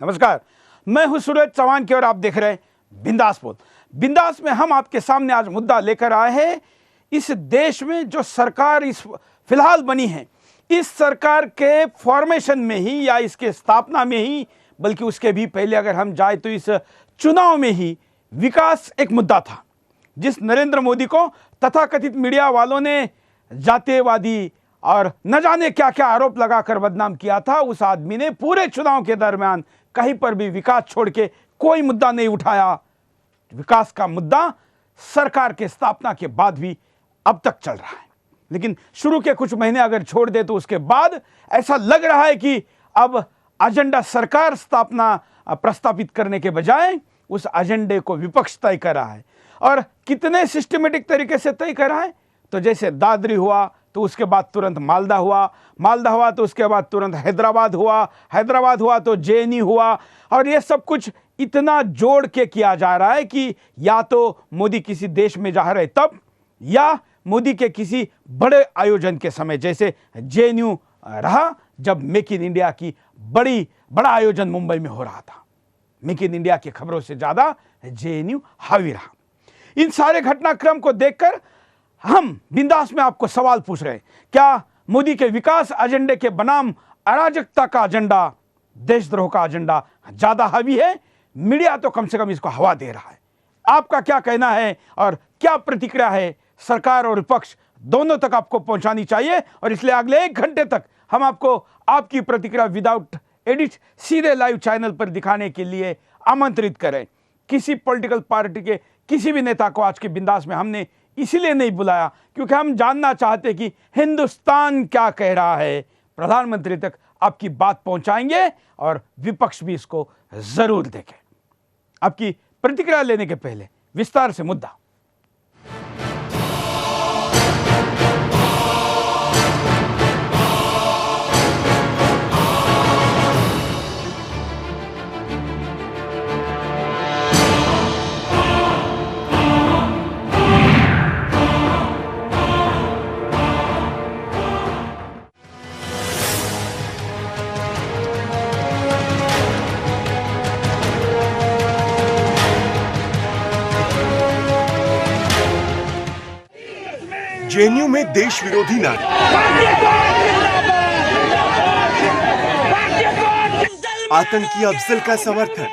नमस्कार, मैं हूं सूरज चौहान की और आप देख रहे हैं बिंदास पोल। बिंदास में हम आपके सामने आज मुद्दा लेकर आए हैं। इस देश में जो सरकार इस फिलहाल बनी है, इस सरकार के फॉर्मेशन में ही या इसके स्थापना में ही, बल्कि उसके भी पहले अगर हम जाए तो इस चुनाव में ही विकास एक मुद्दा था, जिस नरेंद्र मोदी को तथाकथित मीडिया वालों ने जातीयवादी और न जाने क्या क्या आरोप लगाकर बदनाम किया था। उस आदमी ने पूरे चुनाव के दरमियान कहीं पर भी विकास छोड़ के कोई मुद्दा नहीं उठाया। विकास का मुद्दा सरकार के स्थापना के बाद भी अब तक चल रहा है, लेकिन शुरू के कुछ महीने अगर छोड़ दे तो उसके बाद ऐसा लग रहा है कि अब एजेंडा सरकार स्थापना प्रस्तावित करने के बजाय उस एजेंडे को विपक्ष तय कर रहा है। और कितने सिस्टमेटिक तरीके से तय कर रहा है, तो जैसे दादरी हुआ तो उसके बाद तुरंत मालदा हुआ तो उसके बाद तुरंत हैदराबाद हुआ तो जेएनयू हुआ। और ये सब कुछ इतना जोड़ के किया जा रहा है कि या तो मोदी किसी देश में जा रहे तब, या मोदी के किसी बड़े आयोजन के समय, जैसे जेएनयू रहा जब मेक इन इंडिया की बड़ा आयोजन मुंबई में हो रहा था। मेक इन इंडिया की खबरों से ज्यादा जेएनयू हावी रहा। इन सारे घटनाक्रम को देखकर हम बिंदास में आपको सवाल पूछ रहे हैं, क्या मोदी के विकास एजेंडे के बनाम अराजकता का एजेंडा, देशद्रोह का एजेंडा ज्यादा हावी है? मीडिया तो कम से कम इसको हवा दे रहा है। आपका क्या कहना है और क्या प्रतिक्रिया है? सरकार और विपक्ष दोनों तक आपको पहुंचानी चाहिए, और इसलिए अगले 1 घंटे तक हम आपको आपकी प्रतिक्रिया विदाउट एडिट सीधे लाइव चैनल पर दिखाने के लिए आमंत्रित करें। किसी पॉलिटिकल पार्टी के किसी भी नेता को आज के बिंदास में हमने इसीलिए नहीं बुलाया क्योंकि हम जानना चाहते कि हिंदुस्तान क्या कह रहा है। प्रधानमंत्री तक आपकी बात पहुंचाएंगे और विपक्ष भी इसको जरूर देखे। आपकी प्रतिक्रिया लेने के पहले विस्तार से मुद्दा। जेएनयू में देश विरोधी नारे, आतंकी अफजल का समर्थन,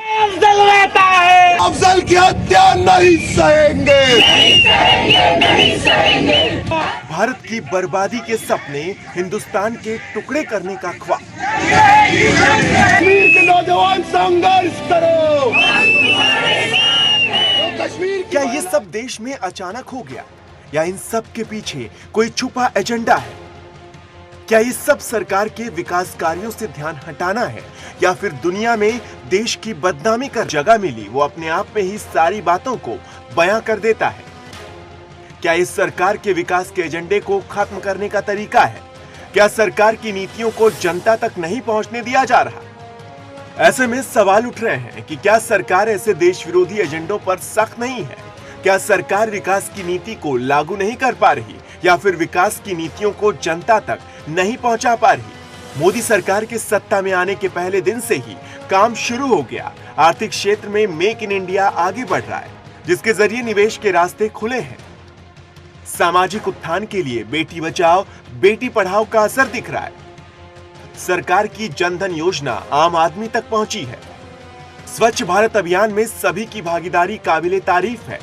अफजल की हत्या नहीं सहेंगे। भारत की बर्बादी के सपने, हिंदुस्तान के टुकड़े करने का ख्वाब। कश्मीर के नौजवान संघर्ष करो। क्या ये सब देश में अचानक हो गया, या इन सब के पीछे कोई छुपा एजेंडा है? क्या ये सब सरकार के विकास कार्यों से ध्यान हटाना है, या फिर दुनिया में देश की बदनामी कर जगह मिली वो अपने आप में ही सारी बातों को बयां कर देता है? क्या इस सरकार के विकास के एजेंडे को खत्म करने का तरीका है? क्या सरकार की नीतियों को जनता तक नहीं पहुंचने दिया जा रहा? ऐसे में सवाल उठ रहे हैं कि क्या सरकार ऐसे देश विरोधी एजेंडों पर सख्त नहीं है? क्या सरकार विकास की नीति को लागू नहीं कर पा रही, या फिर विकास की नीतियों को जनता तक नहीं पहुंचा पा रही? मोदी सरकार के सत्ता में आने के पहले दिन से ही काम शुरू हो गया। आर्थिक क्षेत्र में मेक इन इंडिया आगे बढ़ रहा है, जिसके जरिए निवेश के रास्ते खुले हैं। सामाजिक उत्थान के लिए बेटी बचाओ बेटी पढ़ाओ का असर दिख रहा है। सरकार की जनधन योजना आम आदमी तक पहुंची है। स्वच्छ भारत अभियान में सभी की भागीदारी काबिले तारीफ है।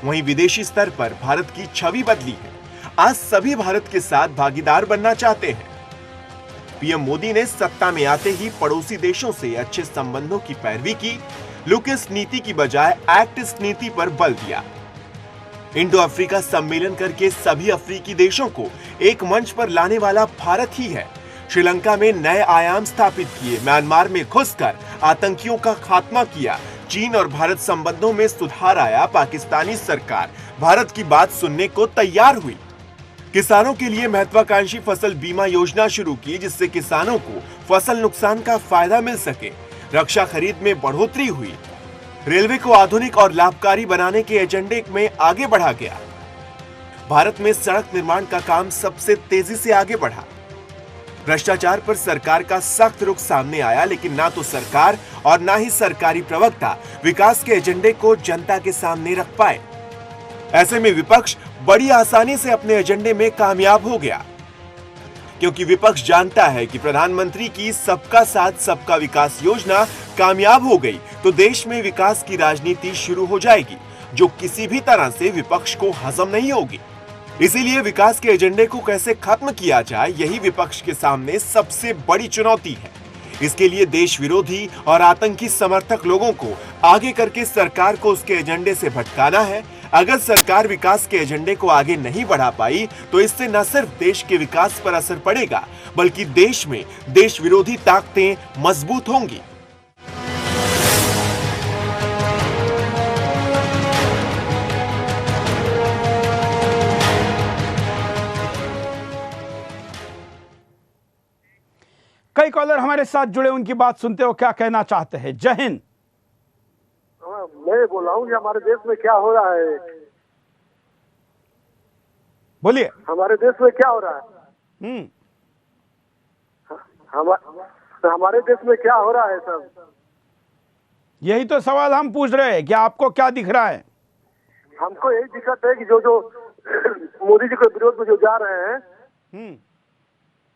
वहीं विदेशी स्तर पर भारत की छवि बदली है। आज सभी भारत के साथ भागीदार बनना चाहते हैं। पीएम मोदी ने सत्ता में आते ही पड़ोसी देशों से अच्छे संबंधों की पैरवी की। लुक ईस्ट नीति की बजाय एक्ट ईस्ट नीति पर बल दिया। इंडो अफ्रीका सम्मेलन करके सभी अफ्रीकी देशों को एक मंच पर लाने वाला भारत ही है। श्रीलंका में नए आयाम स्थापित किए। म्यांमार में घुसकर आतंकियों का खात्मा किया। चीन और भारत संबंधों में सुधार आया। पाकिस्तानी सरकार भारत की बात सुनने को तैयार हुई। किसानों के लिए महत्वाकांक्षी फसल बीमा योजना शुरू की, जिससे किसानों को फसल नुकसान का फायदा मिल सके। रक्षा खरीद में बढ़ोतरी हुई। रेलवे को आधुनिक और लाभकारी बनाने के एजेंडे में आगे बढ़ा गया। भारत में सड़क निर्माण का काम सबसे तेजी से आगे बढ़ा। भ्रष्टाचार पर सरकार का सख्त रुख सामने आया, लेकिन ना तो सरकार और ना ही सरकारी प्रवक्ता विकास के एजेंडे को जनता के सामने रख पाए। ऐसे में विपक्ष बड़ी आसानी से अपने एजेंडे में कामयाब हो गया, क्योंकि विपक्ष जानता है कि प्रधानमंत्री की सबका साथ सबका विकास योजना कामयाब हो गई तो देश में विकास की राजनीति शुरू हो जाएगी, जो किसी भी तरह से विपक्ष को हजम नहीं होगी। इसीलिए विकास के एजेंडे को कैसे खत्म किया जाए, यही विपक्ष के सामने सबसे बड़ी चुनौती है। इसके लिए देश विरोधी और आतंकी समर्थक लोगों को आगे करके सरकार को उसके एजेंडे से भटकाना है। अगर सरकार विकास के एजेंडे को आगे नहीं बढ़ा पाई तो इससे न सिर्फ देश के विकास पर असर पड़ेगा, बल्कि देश में देश विरोधी ताकतें मजबूत होंगी। कई कॉलर हमारे साथ जुड़े, उनकी बात सुनते हो, क्या कहना चाहते हैं? जय हिंद। मैं बोल रहा हूँ कि हमारे देश में क्या हो रहा है। बोलिए। हमारे देश में क्या हो रहा है? हमारे देश में क्या हो रहा है सब? यही तो सवाल हम पूछ रहे हैं कि आपको क्या दिख रहा है? हमको यही दिक्कत है कि जो मोदी जी के विरोध में जो जा रहे हैं,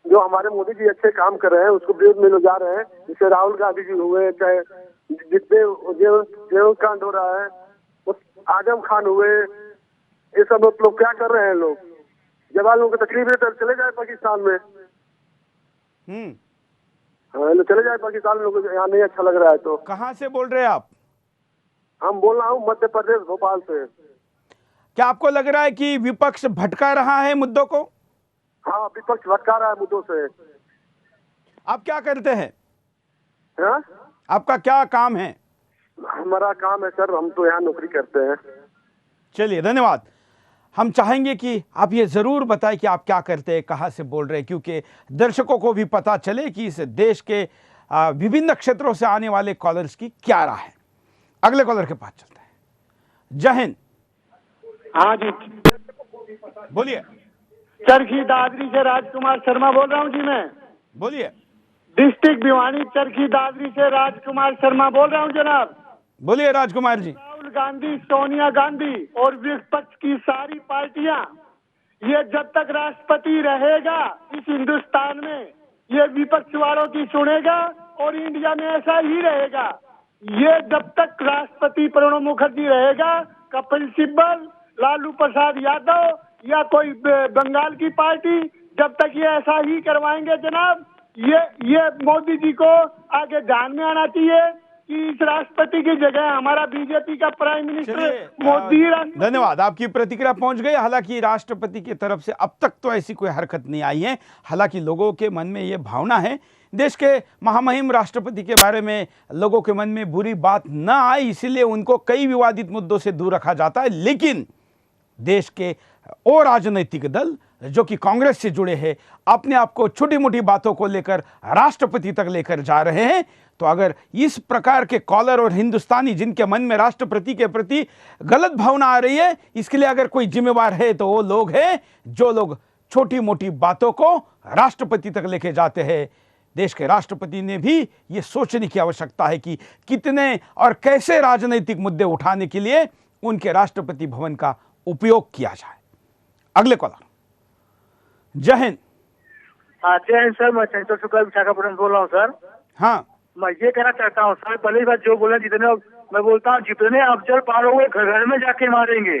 जो हमारे मोदी जी अच्छे काम कर रहे हैं उसको विरोध में लोग जा रहे हैं, जैसे राहुल गांधी जी हुए, चाहे जितने जेल कांड हो रहा है, आजम खान हुए, ये सब लोग क्या कर रहे हैं? लोग जवान लोगों को तकलीफ है तो चले जाए पाकिस्तान में। हाँ, चले जाए पाकिस्तान में, लोगों को यहाँ नहीं अच्छा लग रहा है। तो कहाँ से बोल रहे हैं आप? हम बोल रहा हूँ मध्य प्रदेश, भोपाल से। क्या आपको लग रहा है कि विपक्ष भटका रहा है मुद्दों को? हाँ, विपक्ष भटका रहा है मुद्दों से। आप क्या करते हैं? हाँ? आपका क्या काम है? हमारा काम है सर, हम तो यहाँ नौकरी करते हैं। चलिए, धन्यवाद। हम चाहेंगे कि आप ये जरूर बताएं कि आप क्या करते हैं, कहाँ से बोल रहे हैं, क्योंकि दर्शकों को भी पता चले कि इस देश के विभिन्न क्षेत्रों से आने वाले कॉलर्स की क्या राय है। अगले कॉलर के पास चलते हैं। जय हिंद। हाँ जी, बोलिए। चरखी दादरी से राजकुमार शर्मा बोल रहा हूँ जी। मैं बोलिए। डिस्ट्रिक्ट भिवानी चरखी दादरी से राजकुमार शर्मा बोल रहा हूँ जनाब। बोलिए राजकुमार जी। राहुल गांधी, सोनिया गांधी और विपक्ष की सारी पार्टियां, ये जब तक राष्ट्रपति रहेगा इस हिंदुस्तान में, ये विपक्ष वालों की सुनेगा और इंडिया में ऐसा ही रहेगा। ये जब तक राष्ट्रपति प्रणब मुखर्जी रहेगा, कपिल सिब्बल, लालू प्रसाद यादव या कोई बंगाल की पार्टी, जब तक ये ऐसा ही करवाएंगे जनाब, ये मोदी जी को आगे ध्यान में आना चाहिए कि इस राष्ट्रपति की जगह हमारा बीजेपी का प्राइम मिनिस्टर मोदी। धन्यवाद, आपकी प्रतिक्रिया पहुंच गई। हालांकि राष्ट्रपति की तरफ से अब तक तो ऐसी कोई हरकत नहीं आई है। हालांकि लोगों के मन में ये भावना है, देश के महामहिम राष्ट्रपति के बारे में लोगों के मन में बुरी बात न आए, इसीलिए उनको कई विवादित मुद्दों से दूर रखा जाता है। लेकिन देश के और राजनीतिक दल जो कि कांग्रेस से जुड़े हैं, अपने आप को छोटी मोटी बातों को लेकर राष्ट्रपति तक लेकर जा रहे हैं। तो अगर इस प्रकार के कॉलर और हिंदुस्तानी जिनके मन में राष्ट्रपति के प्रति गलत भावना आ रही है, इसके लिए अगर कोई जिम्मेवार है तो वो लोग हैं जो लोग छोटी मोटी बातों को राष्ट्रपति तक लेके जाते हैं। देश के राष्ट्रपति ने भी ये सोचने की आवश्यकता है कि कितने और कैसे राजनीतिक मुद्दे उठाने के लिए उनके राष्ट्रपति भवन का उपयोग किया जाए। अगले कॉलर। जय हिंद। जय हिंद सर, मैं चंचल शुक्ला विशाखापट्टनम बोल रहा हूँ सर। हाँ, मैं ये कहना चाहता हूँ सर, पहली बात जो बोले, जितने मैं बोलता हूँ जितने अफजल पालोगे घर घर में जाके मारेंगे।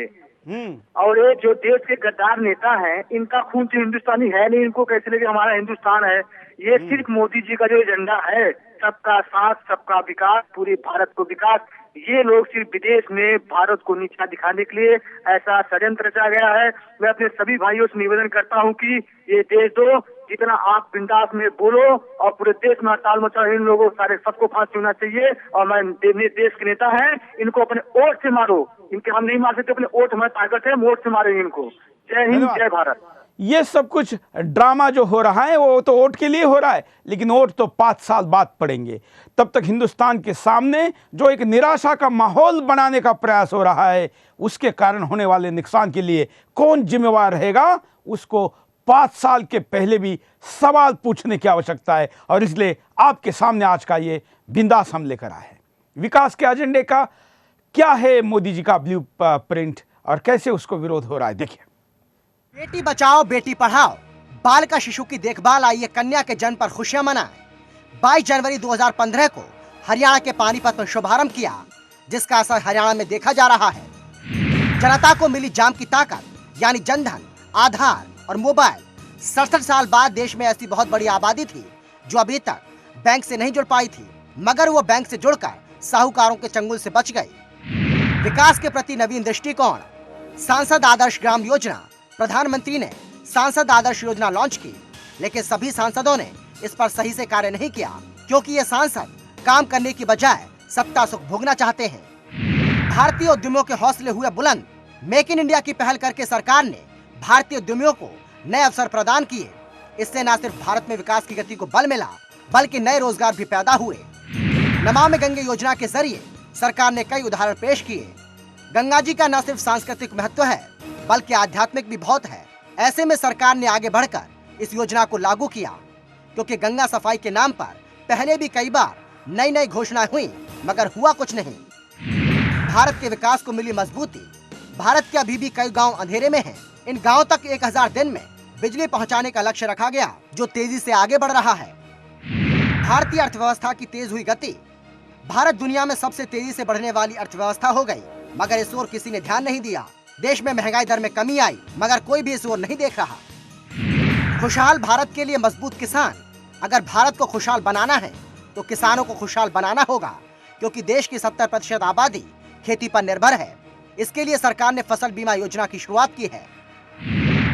और ये जो देश के गद्दार नेता हैं, इनका खून तो हिंदुस्तानी है नहीं, इनको कैसे लगे हमारा हिंदुस्तान है। ये सिर्फ मोदी जी का जो एजेंडा है, सबका साथ सबका विकास, पूरे भारत को विकास, ये लोग सिर्फ विदेश में भारत को नीचा दिखाने के लिए ऐसा षड्यंत्र रचा गया है। मैं अपने सभी भाइयों से निवेदन करता हूँ कि ये देश दो, जितना आप बिंदास में बोलो और पूरे देश में हड़ताल मचाओ, इन लोगों सारे सबको फांसी होना चाहिए। और मैं देश के नेता हैं, इनको अपने वोट से मारो। इनके हम नहीं मार सकते, अपने वोट हमारे ताकत है, वोट से मारेंगे इनको। जय हिंद, जय भारत। ये सब कुछ ड्रामा जो हो रहा है वो तो वोट के लिए हो रहा है, लेकिन वोट तो 5 साल बाद पड़ेंगे। तब तक हिंदुस्तान के सामने जो एक निराशा का माहौल बनाने का प्रयास हो रहा है, उसके कारण होने वाले नुकसान के लिए कौन जिम्मेवार रहेगा, उसको 5 साल के पहले भी सवाल पूछने की आवश्यकता है। और इसलिए आपके सामने आज का ये बिंदास हम लेकर आए हैं। विकास के एजेंडे का क्या है मोदी जी का ब्लू प्रिंट और कैसे उसको विरोध हो रहा है, देखिए। बेटी बचाओ बेटी पढ़ाओ, बाल का शिशु की देखभाल, आइए कन्या के जन्म पर खुशियां मनाएं। 22 जनवरी 2015 को हरियाणा के पानीपत में शुभारंभ किया, जिसका असर हरियाणा में देखा जा रहा है। जनता को मिली जाम की ताकत, यानी जनधन, आधार और मोबाइल। 67 साल बाद देश में ऐसी बहुत बड़ी आबादी थी जो अभी तक बैंक से नहीं जुड़ पाई थी, मगर वो बैंक से जुड़कर साहूकारों के चंगुल से बच गई। विकास के प्रति नवीन दृष्टिकोण, सांसद आदर्श ग्राम योजना। प्रधानमंत्री ने सांसद आदर्श योजना लॉन्च की, लेकिन सभी सांसदों ने इस पर सही से कार्य नहीं किया, क्योंकि ये सांसद काम करने की बजाय सत्ता सुख भोगना चाहते हैं। भारतीय उद्यमियों के हौसले हुए बुलंद। मेक इन इंडिया की पहल करके सरकार ने भारतीय उद्यमियों को नए अवसर प्रदान किए। इससे न सिर्फ भारत में विकास की गति को बल मिला, बल्कि नए रोजगार भी पैदा हुए। नमामि गंगे योजना के जरिए सरकार ने कई उदाहरण पेश किए। गंगा जी का न सिर्फ सांस्कृतिक महत्व है, बल्कि आध्यात्मिक भी बहुत है। ऐसे में सरकार ने आगे बढ़कर इस योजना को लागू किया, क्योंकि गंगा सफाई के नाम पर पहले भी कई बार नई नई घोषणाएं हुई, मगर हुआ कुछ नहीं। भारत के विकास को मिली मजबूती। भारत के अभी भी कई गांव अंधेरे में हैं। इन गांवों तक 1000 दिन में बिजली पहुंचाने का लक्ष्य रखा गया, जो तेजी से आगे बढ़ रहा है। भारतीय अर्थव्यवस्था की तेज हुई गति। भारत दुनिया में सबसे तेजी से बढ़ने वाली अर्थव्यवस्था हो गई, मगर इस ओर किसी ने ध्यान नहीं दिया। देश में महंगाई दर में कमी आई, मगर कोई भी इस ओर नहीं देख रहा। खुशहाल भारत के लिए मजबूत किसान। अगर भारत को खुशहाल बनाना है तो किसानों को खुशहाल बनाना होगा, क्योंकि देश की 70% आबादी खेती पर निर्भर है। इसके लिए सरकार ने फसल बीमा योजना की शुरुआत की है।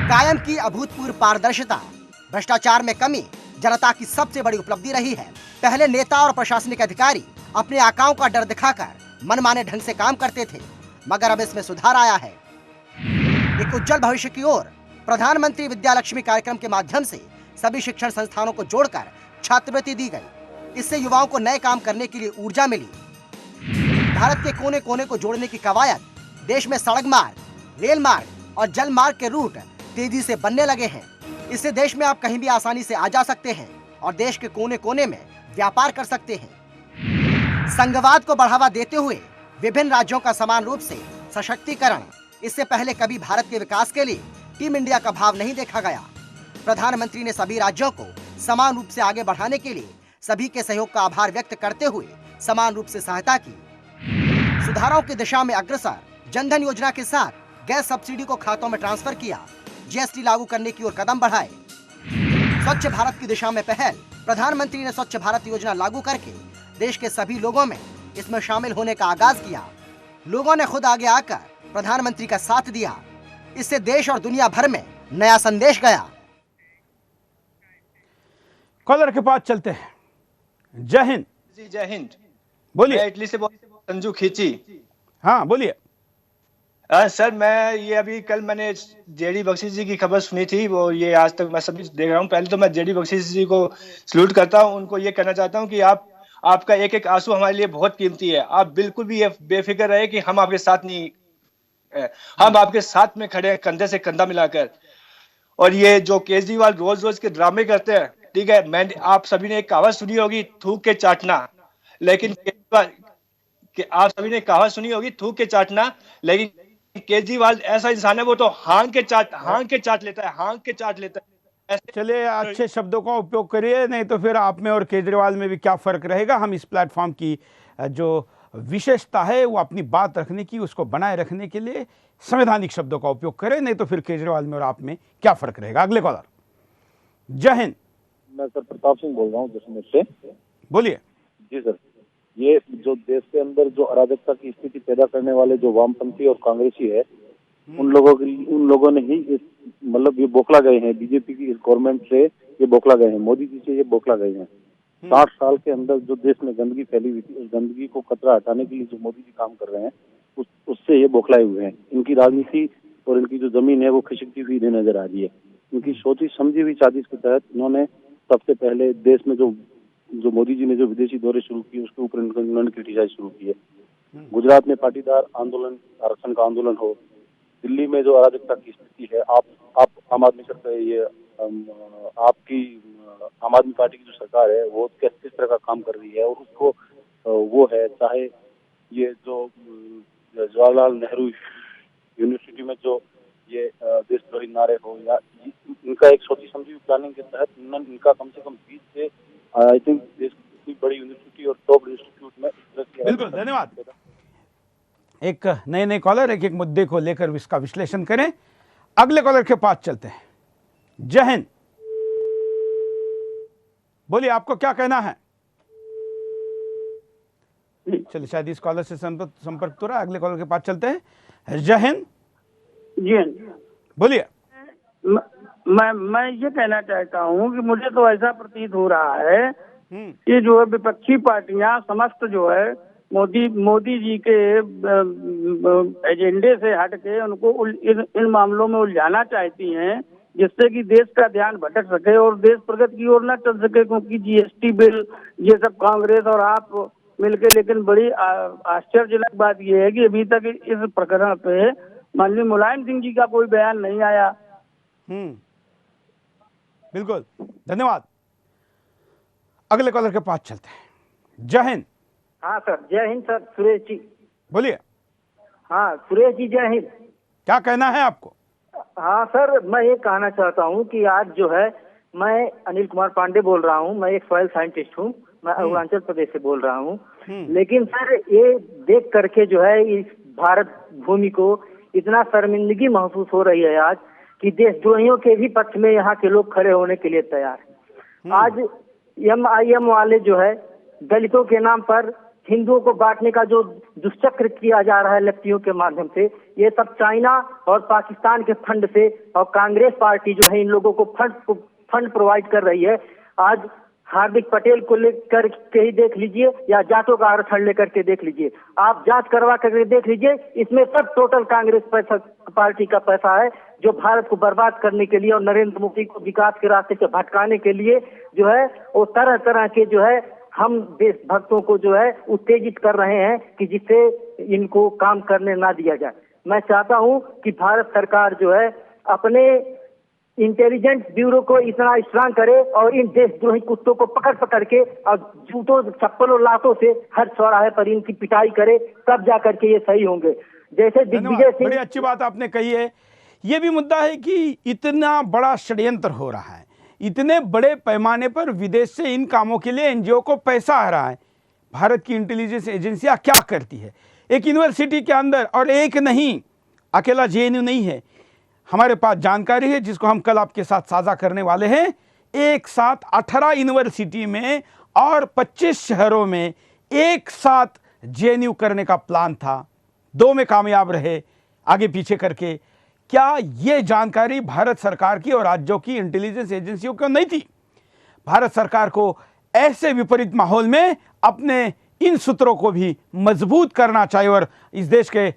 कायम की अभूतपूर्व पारदर्शिता। भ्रष्टाचार में कमी जनता की सबसे बड़ी उपलब्धि रही है। पहले नेता और प्रशासनिक अधिकारी अपने आकाओं का डर दिखाकर मनमाने ढंग से काम करते थे, मगर अब इसमें सुधार आया है। एक उज्जवल भविष्य की ओर। प्रधानमंत्री विद्या लक्ष्मी कार्यक्रम के माध्यम से सभी शिक्षण संस्थानों को जोड़कर छात्रवृत्ति दी गई। इससे युवाओं को नए काम करने के लिए ऊर्जा मिली। भारत के कोने कोने को जोड़ने की कवायद। देश में सड़क मार्ग, रेल मार्ग और जल मार्ग के रूट तेजी से बनने लगे हैं। इससे देश में आप कहीं भी आसानी से आ जा सकते हैं और देश के कोने कोने में व्यापार कर सकते हैं। संघवाद को बढ़ावा देते हुए विभिन्न राज्यों का समान रूप से सशक्तिकरण। इससे पहले कभी भारत के विकास के लिए टीम इंडिया का भाव नहीं देखा गया। प्रधानमंत्री ने सभी राज्यों को समान रूप से आगे बढ़ाने के लिए सभी के सहयोग का आभार व्यक्त करते हुए समान रूप से सहायता की। सुधारों की दिशा में अग्रसर। जनधन योजना के साथ गैस सब्सिडी को खातों में ट्रांसफर किया। जीएसटी लागू करने की ओर कदम बढ़ाए। स्वच्छ भारत की दिशा में पहल। प्रधानमंत्री ने स्वच्छ भारत योजना लागू करके देश के सभी लोगों में इसमें शामिल होने का आगाज किया। लोगों ने खुद आगे आकर प्रधानमंत्री का साथ दिया। इससे देश और दुनिया भर में नया संदेश गया। कॉलर के पास चलते हैं। जय हिंद जी, जय हिंद। बोलिए। मैं इटली से संजू खींची। हाँ बोलिए। सर, मैं ये अभी कल मैंने जेडी बख्शी जी की खबर सुनी थी, वो ये आज तक मैं सभी देख रहा हूँ। पहले तो मैं जेडी बख्शी जी को सल्यूट करता हूँ। उनको ये कहना चाहता हूँ कि आपका एक एक आंसू हमारे लिए बहुत कीमती है। आप बिल्कुल भी ये बेफिक्र रहे कि हम आपके साथ नहीं, हम आपके साथ में खड़े हैं, कंधे से कंधा मिलाकर। और ये जो केजरीवाल रोज रोज के ड्रामे करते हैं, ठीक है, आप सभी ने एक कहावत सुनी होगी, थूक के चाटना। लेकिन आप सभी ने कहावत सुनी होगी, थूक के चाटना, लेकिन केजरीवाल ऐसा इंसान है, वो तो हाँक के चाट लेता है। चलिए, अच्छे शब्दों का उपयोग करिए, नहीं तो फिर आप में और केजरीवाल में भी क्या फर्क रहेगा। हम इस प्लेटफॉर्म की जो विशेषता है वो अपनी बात रखने की, उसको बनाए रखने के लिए संवैधानिक शब्दों का उपयोग करें, नहीं तो फिर केजरीवाल में और आप में क्या फर्क रहेगा। अगले कॉलर। जय हिंद। मैं सर प्रताप सिंह बोल रहा हूँ जैसलमेर से। बोलिए। जी सर, ये जो देश के अंदर जो अराजकता की स्थिति पैदा करने वाले जो वामपंथी और कांग्रेसी है, उन लोगों ने ही इस मतलब ये बौखला गए हैं। बीजेपी की इस गवर्नमेंट से ये बौखला गए हैं, मोदी जी से ये बौखला गए हैं। 60 साल के अंदर जो देश में गंदगी फैली हुई थी, उस गंदगी को कचरा हटाने के लिए जो मोदी जी काम कर रहे हैं, उससे ये बौखलाए हुए हैं। इनकी राजनीति और इनकी जो जमीन है वो खिसकती हुई नजर आ रही है। इनकी सोची समझी हुई साजिश के तहत इन्होंने सबसे पहले देश में जो मोदी जी ने जो विदेशी दौरे शुरू किए, उसके ऊपर इन्होंने क्रिटिसाइज शुरू किए। गुजरात में पाटीदार आंदोलन, आरक्षण का आंदोलन हो, दिल्ली में जो अराजकता की स्थिति है, आप आम आदमी सर ये आपकी आम आदमी पार्टी की जो सरकार है वो किस तरह का काम कर रही है, और उसको वो है, चाहे ये जो जवाहरलाल नेहरू यूनिवर्सिटी में जो ये देशद्रोही नारे हो, या इनका एक सोची समझी प्लानिंग के तहत इनका कम से कम 20 से आई थिंक देश की बड़ी यूनिवर्सिटी और टॉप इंस्टीट्यूट में इस तरह की। बिल्कुल, धन्यवाद। एक नए कॉलर एक मुद्दे को लेकर इसका विश्लेषण करें। अगले कॉलर के पास चलते हैं। जय हिंद, बोलिए, आपको क्या कहना है? चलिए, शायद इस कॉलर से संपर्क तो रहा। अगले कॉलर के पास चलते हैं। जय हिंद जी, बोलिए। मैं ये कहना चाहता हूँ कि मुझे तो ऐसा प्रतीत हो रहा है कि जो है विपक्षी पार्टियां समस्त जो है मोदी जी के एजेंडे से हट के उनको इन मामलों में उलझाना चाहती हैं, जिससे कि देश का ध्यान भटक सके और देश प्रगति की ओर न चल सके। क्योंकि जीएसटी बिल, ये सब कांग्रेस और आप मिलके, लेकिन बड़ी आश्चर्यजनक बात यह है कि अभी तक इस प्रकरण पे माननीय मुलायम सिंह जी का कोई बयान नहीं आया। बिल्कुल, धन्यवाद। अगले कॉलर के पास चलते हैं। जय हिंद। हाँ सर, जय हिंद सर। सुरेश जी बोलिए। हाँ सुरेश जी, जय हिंद। क्या कहना है आपको? हाँ सर, मैं ये कहना चाहता हूँ कि आज जो है, मैं अनिल कुमार पांडे बोल रहा हूँ, मैं एक सॉइल साइंटिस्ट हूँ, मैं अरुणाचल प्रदेश से बोल रहा हूँ। लेकिन सर, ये देख करके जो है इस भारत भूमि को इतना शर्मिंदगी महसूस हो रही है आज कि देशद्रोहियों के भी पक्ष में यहाँ के लोग खड़े होने के लिए तैयार हैं। आज MIM वाले जो है दलितों के नाम पर हिंदुओं को बांटने का जो दुष्चक्र किया जा रहा है लत्तियों के माध्यम से, ये सब चाइना और पाकिस्तान के फंड से, और कांग्रेस पार्टी जो है इन लोगों को फंड प्रोवाइड कर रही है। आज हार्दिक पटेल को लेकर के ही देख लीजिए, या जाटों का आरक्षण लेकर के देख लीजिए, आप जांच करवा करके देख लीजिए, इसमें सब टोटल कांग्रेस पार्टी का पैसा है, जो भारत को बर्बाद करने के लिए और नरेंद्र मोदी को विकास के रास्ते से भटकाने के लिए जो है वो तरह तरह के जो है हम देशभक्तों को जो है उत्तेजित कर रहे हैं कि जिससे इनको काम करने ना दिया जाए। मैं चाहता हूं कि भारत सरकार जो है अपने इंटेलिजेंस ब्यूरो को इतना स्ट्रांग करे और इन देशद्रोही कुत्तों को पकड़ के और जूतों चप्पलों लातों से हर चौराहे पर इनकी पिटाई करे, तब जा करके ये सही होंगे। जैसे दिग्विजय सिंह। बड़ी अच्छी बात आपने कही है। ये भी मुद्दा है कि इतना बड़ा षड्यंत्र हो रहा है, इतने बड़े पैमाने पर विदेश से इन कामों के लिए एनजीओ को पैसा आ रहा है। भारत की इंटेलिजेंस एजेंसियां क्या करती है? एक यूनिवर्सिटी के अंदर, और एक नहीं, अकेला JNU नहीं है, हमारे पास जानकारी है जिसको हम कल आपके साथ साझा करने वाले हैं। एक साथ 18 यूनिवर्सिटी में और 25 शहरों में एक साथ JNU करने का प्लान था। 2 में कामयाब रहे, आगे पीछे करके। क्या ये जानकारी भारत सरकार की और राज्यों की इंटेलिजेंस एजेंसियों को नहीं थी? भारत सरकार को ऐसे विपरीत माहौल में अपने इन सूत्रों को भी मजबूत करना चाहिए, और इस देश के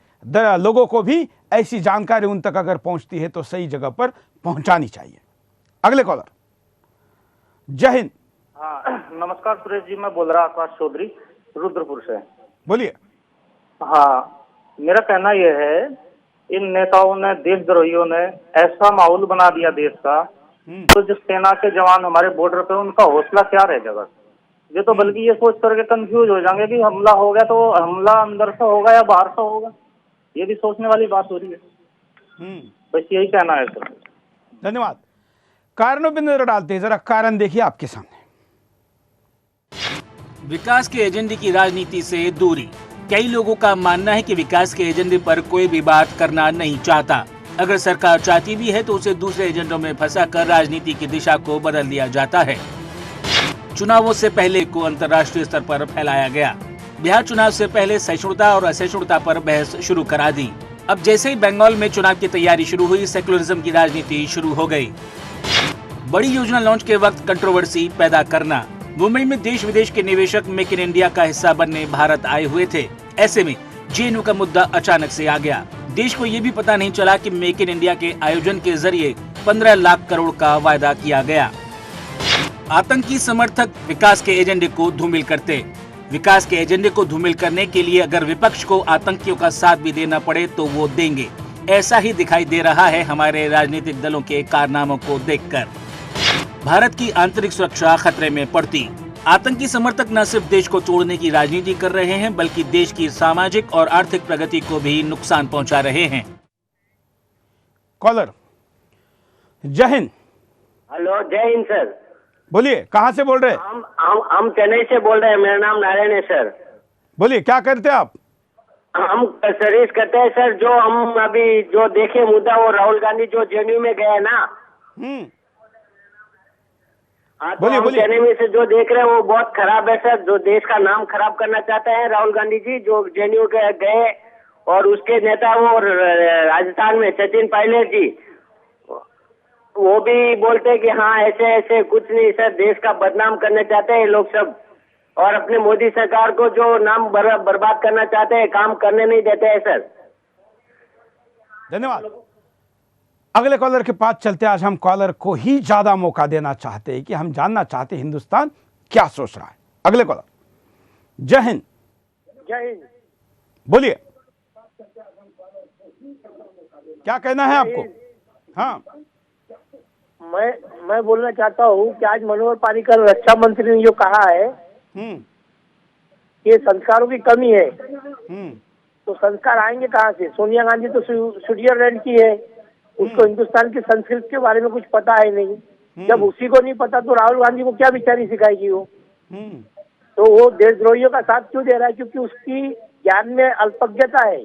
लोगों को भी ऐसी जानकारी उन तक अगर पहुंचती है तो सही जगह पर पहुंचानी चाहिए। अगले कॉलर। जय हिंद। हाँ नमस्कार सुरेश जी, मैं बोल रहा आकाश चौधरी रुद्रपुर से। बोलिए। हाँ, मेरा कहना यह है, इन नेताओं ने, देशद्रोहियों ने ऐसा माहौल बना दिया देश का, तो जो सेना के जवान हमारे बॉर्डर पे, उनका हौसला क्या रह जाएगा? ये तो बल्कि ये सोच करके कंफ्यूज हो जाएंगे कि हमला हो गया तो हमला अंदर से होगा या बाहर से होगा। ये भी सोचने वाली बात हो रही है। बस यही कहना है सर। धन्यवाद। कारणों पर नजर डालते हैं, जरा कारण देखिए आपके सामने। विकास के एजेंडे की राजनीति से दूरी। कई लोगों का मानना है कि विकास के एजेंडे पर कोई भी बात करना नहीं चाहता। अगर सरकार चाहती भी है तो उसे दूसरे एजेंडों में फंसाकर राजनीति की दिशा को बदल दिया जाता है। चुनावों से पहले को अंतर्राष्ट्रीय स्तर पर फैलाया गया। बिहार चुनाव से पहले सहिष्णुता और असहिष्णुता पर बहस शुरू करा दी। अब जैसे ही बंगाल में चुनाव की तैयारी शुरू हुई, सेकुलरिज्म की राजनीति शुरू हो गई। बड़ी योजना लॉन्च के वक्त कंट्रोवर्सी पैदा करना। मुंबई में देश विदेश के निवेशक मेक इन इंडिया का हिस्सा बनने भारत आए हुए थे। ऐसे में JNU का मुद्दा अचानक से आ गया। देश को ये भी पता नहीं चला कि मेक इन इंडिया के आयोजन के जरिए 15 लाख करोड़ का वायदा किया गया। आतंकी समर्थक विकास के एजेंडे को धूमिल करते। विकास के एजेंडे को धूमिल करने के लिए अगर विपक्ष को आतंकियों का साथ भी देना पड़े तो वो देंगे। ऐसा ही दिखाई दे रहा है हमारे राजनीतिक दलों के कारनामों को देखकर। भारत की आंतरिक सुरक्षा खतरे में पड़ती। आतंकी समर्थक न सिर्फ देश को तोड़ने की राजनीति कर रहे हैं, बल्कि देश की सामाजिक और आर्थिक प्रगति को भी नुकसान पहुंचा रहे हैं। कॉलर, जय हिंद। हेलो, जय हिंद सर। बोलिए, कहाँ से बोल रहे हैं? हम चेन्नई से बोल रहे हैं। मेरा नाम नारायण है सर। बोलिए, क्या करते हैं आप? हम सर्विस करते हैं सर। जो हम अभी जो देखे मुद्दा, वो राहुल गांधी जो जेएनयू में गए ना। हाँ, तो हम चेन्नई में से जो देख रहे हैं वो बहुत खराब है सर। जो देश का नाम खराब करना चाहते हैं राहुल गांधी जी, जो जेएनयू गए, और उसके नेता वो राजस्थान में सचिन पायलट जी, वो भी बोलते हैं कि हाँ ऐसे ऐसे कुछ नहीं सर, देश का बदनाम करना चाहते हैं लोग सब, और अपने मोदी सरकार को जो नाम बर्बाद करना चाहते हैं, काम करने नहीं देते हैं सर। धन्यवाद। अगले कॉलर के पास चलते। आज हम कॉलर को ही ज्यादा मौका देना चाहते हैं कि हम जानना चाहते हैं हिंदुस्तान क्या सोच रहा है। अगले कॉलर, जय हिंद। जय हिंद। बोलिए, क्या कहना है आपको? हाँ, मैं बोलना चाहता हूँ कि आज मनोहर पर्रिकर रक्षा मंत्री ने जो कहा है कि संस्कारों की कमी है, तो संस्कार आएंगे कहाँ से? सोनिया गांधी तो स्विट्जरलैंड की है, उसको हिंदुस्तान की संस्कृति के बारे में कुछ पता है नहीं। जब उसी को नहीं पता तो राहुल गांधी को क्या बेचारी सिखाएगी वो? तो वो देशद्रोहियों का साथ क्यों दे रहा है? क्योंकि उसकी ज्ञान में अल्पज्ञता है।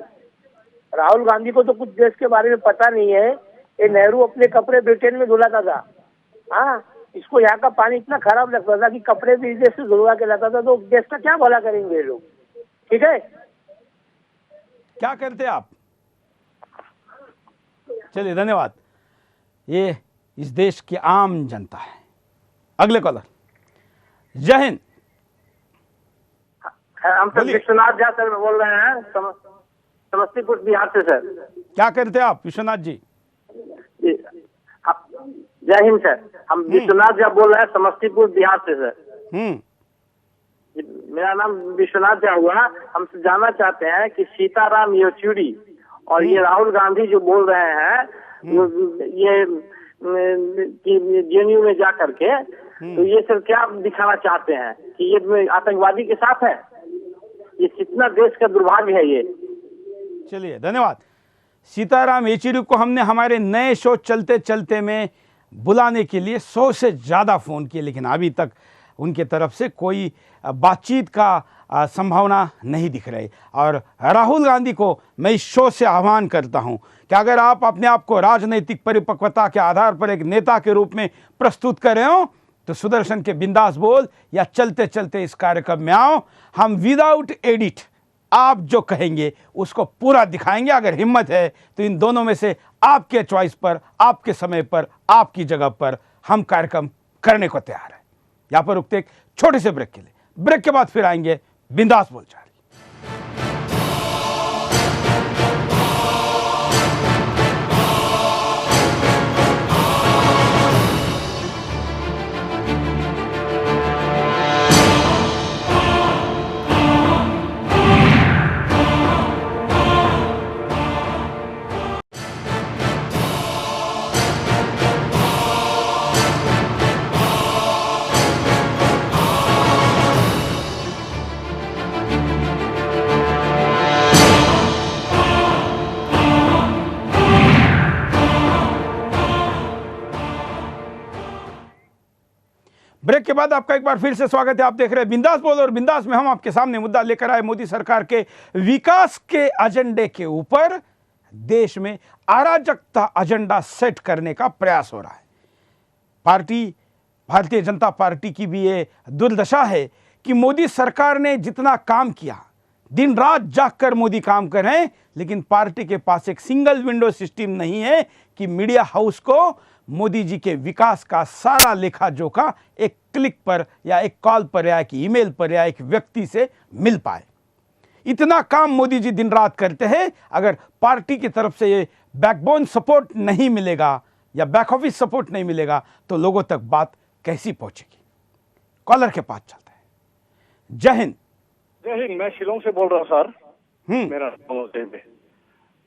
राहुल गांधी को तो कुछ देश के बारे में पता नहीं है। ये नेहरू अपने कपड़े ब्रिटेन में धुलाता था। हाँ, इसको यहाँ का पानी इतना खराब लगता था कि कपड़े भी देश से धुलवा के लाता था। तो देश का क्या भला करेंगे ये लोग? ठीक है, क्या करते आप? चलिए, धन्यवाद। ये इस देश की आम जनता है। अगले कॉलर, जय हिंद। हम सर विश्वनाथ झा सर बोल रहे हैं, समस्तीपुर बिहार से सर। क्या करते हैं आप विश्वनाथ जी? जय हिंद सर। हम विश्वनाथ झा बोल रहे हैं, समस्तीपुर बिहार से सर। मेरा नाम विश्वनाथ झा हुआ। हम जानना चाहते हैं कि सीताराम येचुरी और ये राहुल गांधी जो बोल रहे हैं ये जेएनयू में जा करके, तो ये सर क्या दिखाना चाहते हैं कि ये आतंकवादी के साथ है? ये कितना देश का दुर्भाग्य है ये। चलिए, धन्यवाद। सीताराम येचुरी को हमने हमारे नए शो चलते चलते में बुलाने के लिए 100 से ज़्यादा फ़ोन किए, लेकिन अभी तक उनके तरफ से कोई बातचीत का संभावना नहीं दिख रही। और राहुल गांधी को मैं इस शो से आह्वान करता हूं कि अगर आप अपने आप को राजनीतिक परिपक्वता के आधार पर एक नेता के रूप में प्रस्तुत कर रहे हो, तो सुदर्शन के बिंदास बोल या चलते चलते इस कार्यक्रम में आओ। हम विदाउट एडिट आप जो कहेंगे उसको पूरा दिखाएंगे। अगर हिम्मत है तो इन दोनों में से आपके चॉइस पर, आपके समय पर, आपकी जगह पर हम कार्यक्रम करने को तैयार है। यहां पर रुकते एक छोटे से ब्रेक के लिए। ब्रेक के बाद फिर आएंगे बिंदास बोल जारी। ब्रेक के बाद आपका एक बार फिर से स्वागत है। आप देख रहे हैं बिंदास बोल, और बिंदास में हम आपके सामने मुद्दा लेकर आए मोदी सरकार के विकास के एजेंडे के ऊपर देश में अराजकता एजेंडा सेट करने का प्रयास हो रहा है। भारतीय जनता पार्टी की भी ये दुर्दशा है कि मोदी सरकार ने जितना काम किया, दिन रात जागकर मोदी काम कर रहे हैं, लेकिन पार्टी के पास एक सिंगल विंडो सिस्टम नहीं है कि मीडिया हाउस को मोदी जी के विकास का सारा लेखा जोखा एक क्लिक पर या एक कॉल पर या एक ईमेल पर या एक व्यक्ति से मिल पाए। इतना काम मोदी जी दिन रात करते हैं। अगर पार्टी की तरफ से ये बैकबोन सपोर्ट नहीं मिलेगा या बैक ऑफिस सपोर्ट नहीं मिलेगा तो लोगों तक बात कैसी पहुंचेगी? कॉलर के पास चलते हैं। जय हिंद। जय हिंद। मैं शिलोंग से बोल रहा हूँ सर। मेरा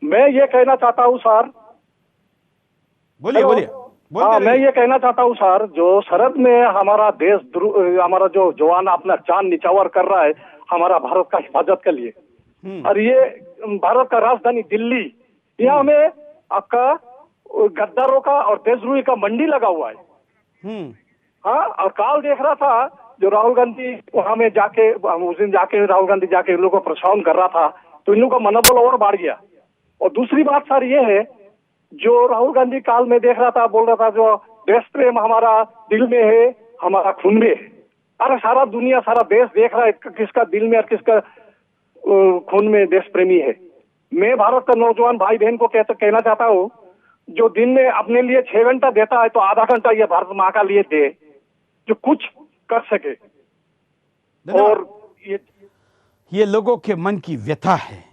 मैं ये कहना चाहता हूँ सर। बोलिए बोलिए। हाँ, मैं ये कहना चाहता हूँ सर, जो सरहद में हमारा हमारा जो जवान अपना जान निछावर कर रहा है हमारा भारत का हिफाजत के लिए, और ये भारत का राजधानी दिल्ली, यहाँ में आपका गद्दारों का और देशद्रोही का मंडी लगा हुआ है। हाँ, और काल देख रहा था जो राहुल गांधी वहां में जाके, उस दिन जाके राहुल गांधी जाके इन लोगों को प्रशासन कर रहा था, तो इन लोगों का मनोबल और बढ़ गया। और दूसरी बात सर ये है, जो राहुल गांधी काल में देख रहा था, बोल रहा था जो देश प्रेम हमारा दिल में है, हमारा खून में है। अरे सारा दुनिया, सारा देश देख रहा है किसका दिल में और किसका खून में देश प्रेमी है। मैं भारत का नौजवान भाई बहन को कहना चाहता हूँ, जो दिन में अपने लिए 6 घंटा देता है तो आधा घंटा ये भारत माँ का लिए दे, जो कुछ कर सके। और ये लोगों के मन की व्यथा है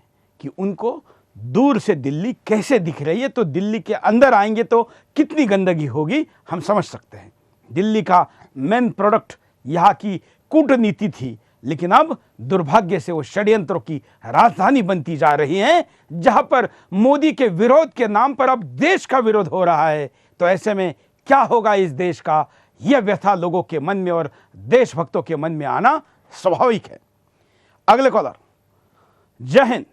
कि उनको दूर से दिल्ली कैसे दिख रही है, तो दिल्ली के अंदर आएंगे तो कितनी गंदगी होगी हम समझ सकते हैं। दिल्ली का मेन प्रोडक्ट यहाँ की कूटनीति थी, लेकिन अब दुर्भाग्य से वो षड्यंत्रों की राजधानी बनती जा रही है, जहां पर मोदी के विरोध के नाम पर अब देश का विरोध हो रहा है। तो ऐसे में क्या होगा इस देश का, यह व्यथा लोगों के मन में और देशभक्तों के मन में आना स्वाभाविक है। अगले कॉलर, जय हिंद,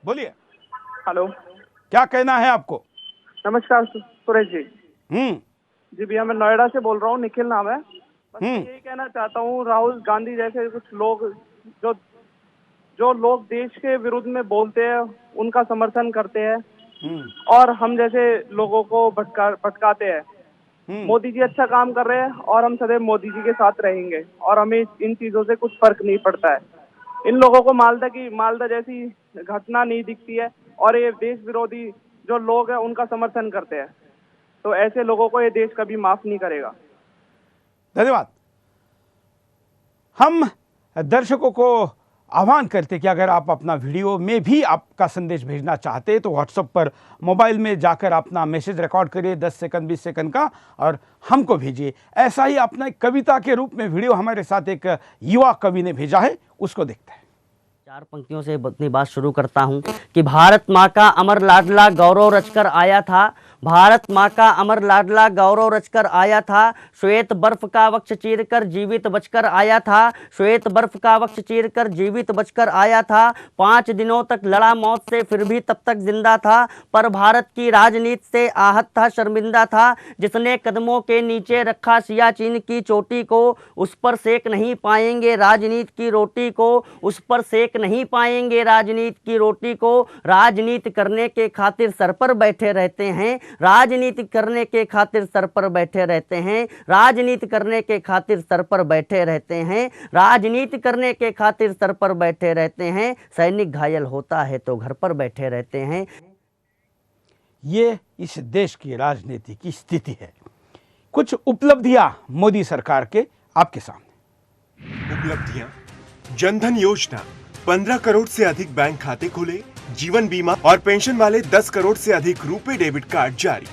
बोलिए। हेलो, क्या कहना है आपको? नमस्कार सुरेश जी। जी भैया, मैं नोएडा से बोल रहा हूँ, निखिल नाम है। बस यही कहना चाहता हूँ, राहुल गांधी जैसे कुछ लोग जो लोग देश के विरुद्ध में बोलते हैं उनका समर्थन करते हैं, और हम जैसे लोगों को भटकाते हैं। मोदी जी अच्छा काम कर रहे हैं और हम सदैव मोदी जी के साथ रहेंगे, और हमें इन चीजों से कुछ फर्क नहीं पड़ता है। इन लोगों को मालदा जैसी घटना नहीं दिखती है, और ये देश विरोधी जो लोग हैं उनका समर्थन करते हैं। तो ऐसे लोगों को ये देश कभी माफ नहीं करेगा। धन्यवाद। हम दर्शकों को आह्वान करते कि अगर आप अपना वीडियो में भी आपका संदेश भेजना चाहते हैं तो व्हाट्सएप पर मोबाइल में जाकर अपना मैसेज रिकॉर्ड करिए 10 सेकंड 20 सेकंड का, और हमको भेजिए। ऐसा ही अपना एक कविता के रूप में वीडियो हमारे साथ एक युवा कवि ने भेजा है, उसको देखते हैं। 4 पंक्तियों से अपनी बात शुरू करता हूं कि भारत माँ का अमर लाडला गौरव रचकर आया था, भारत माँ का अमर लाडला गौरव रचकर आया था, श्वेत बर्फ का वक्ष चीरकर जीवित बचकर आया था, श्वेत बर्फ का वक्ष चीरकर जीवित बचकर आया था, 5 दिनों तक लड़ा मौत से फिर भी तब तक जिंदा था, पर भारत की राजनीति से आहत था, शर्मिंदा था, जिसने कदमों के नीचे रखा सियाचिन की चोटी को, उस पर सेक नहीं पाएंगे राजनीति की रोटी को, उस पर सेक नहीं पाएंगे राजनीति की रोटी को, राजनीति करने के खातिर सर पर बैठे रहते हैं, राजनीति करने के खातिर सर पर बैठे रहते हैं, राजनीति करने के खातिर सर पर बैठे रहते हैं, राजनीति करने के खातिर सर पर बैठे रहते हैं, सैनिक घायल होता है तो घर पर बैठे रहते हैं। ये इस देश की राजनीति की स्थिति है। कुछ उपलब्धियां मोदी सरकार के आपके सामने। उपलब्धियां: जनधन योजना, 15 करोड़ से अधिक बैंक खाते खुले, जीवन बीमा और पेंशन वाले 10 करोड़ से अधिक रुपए डेबिट कार्ड जारी।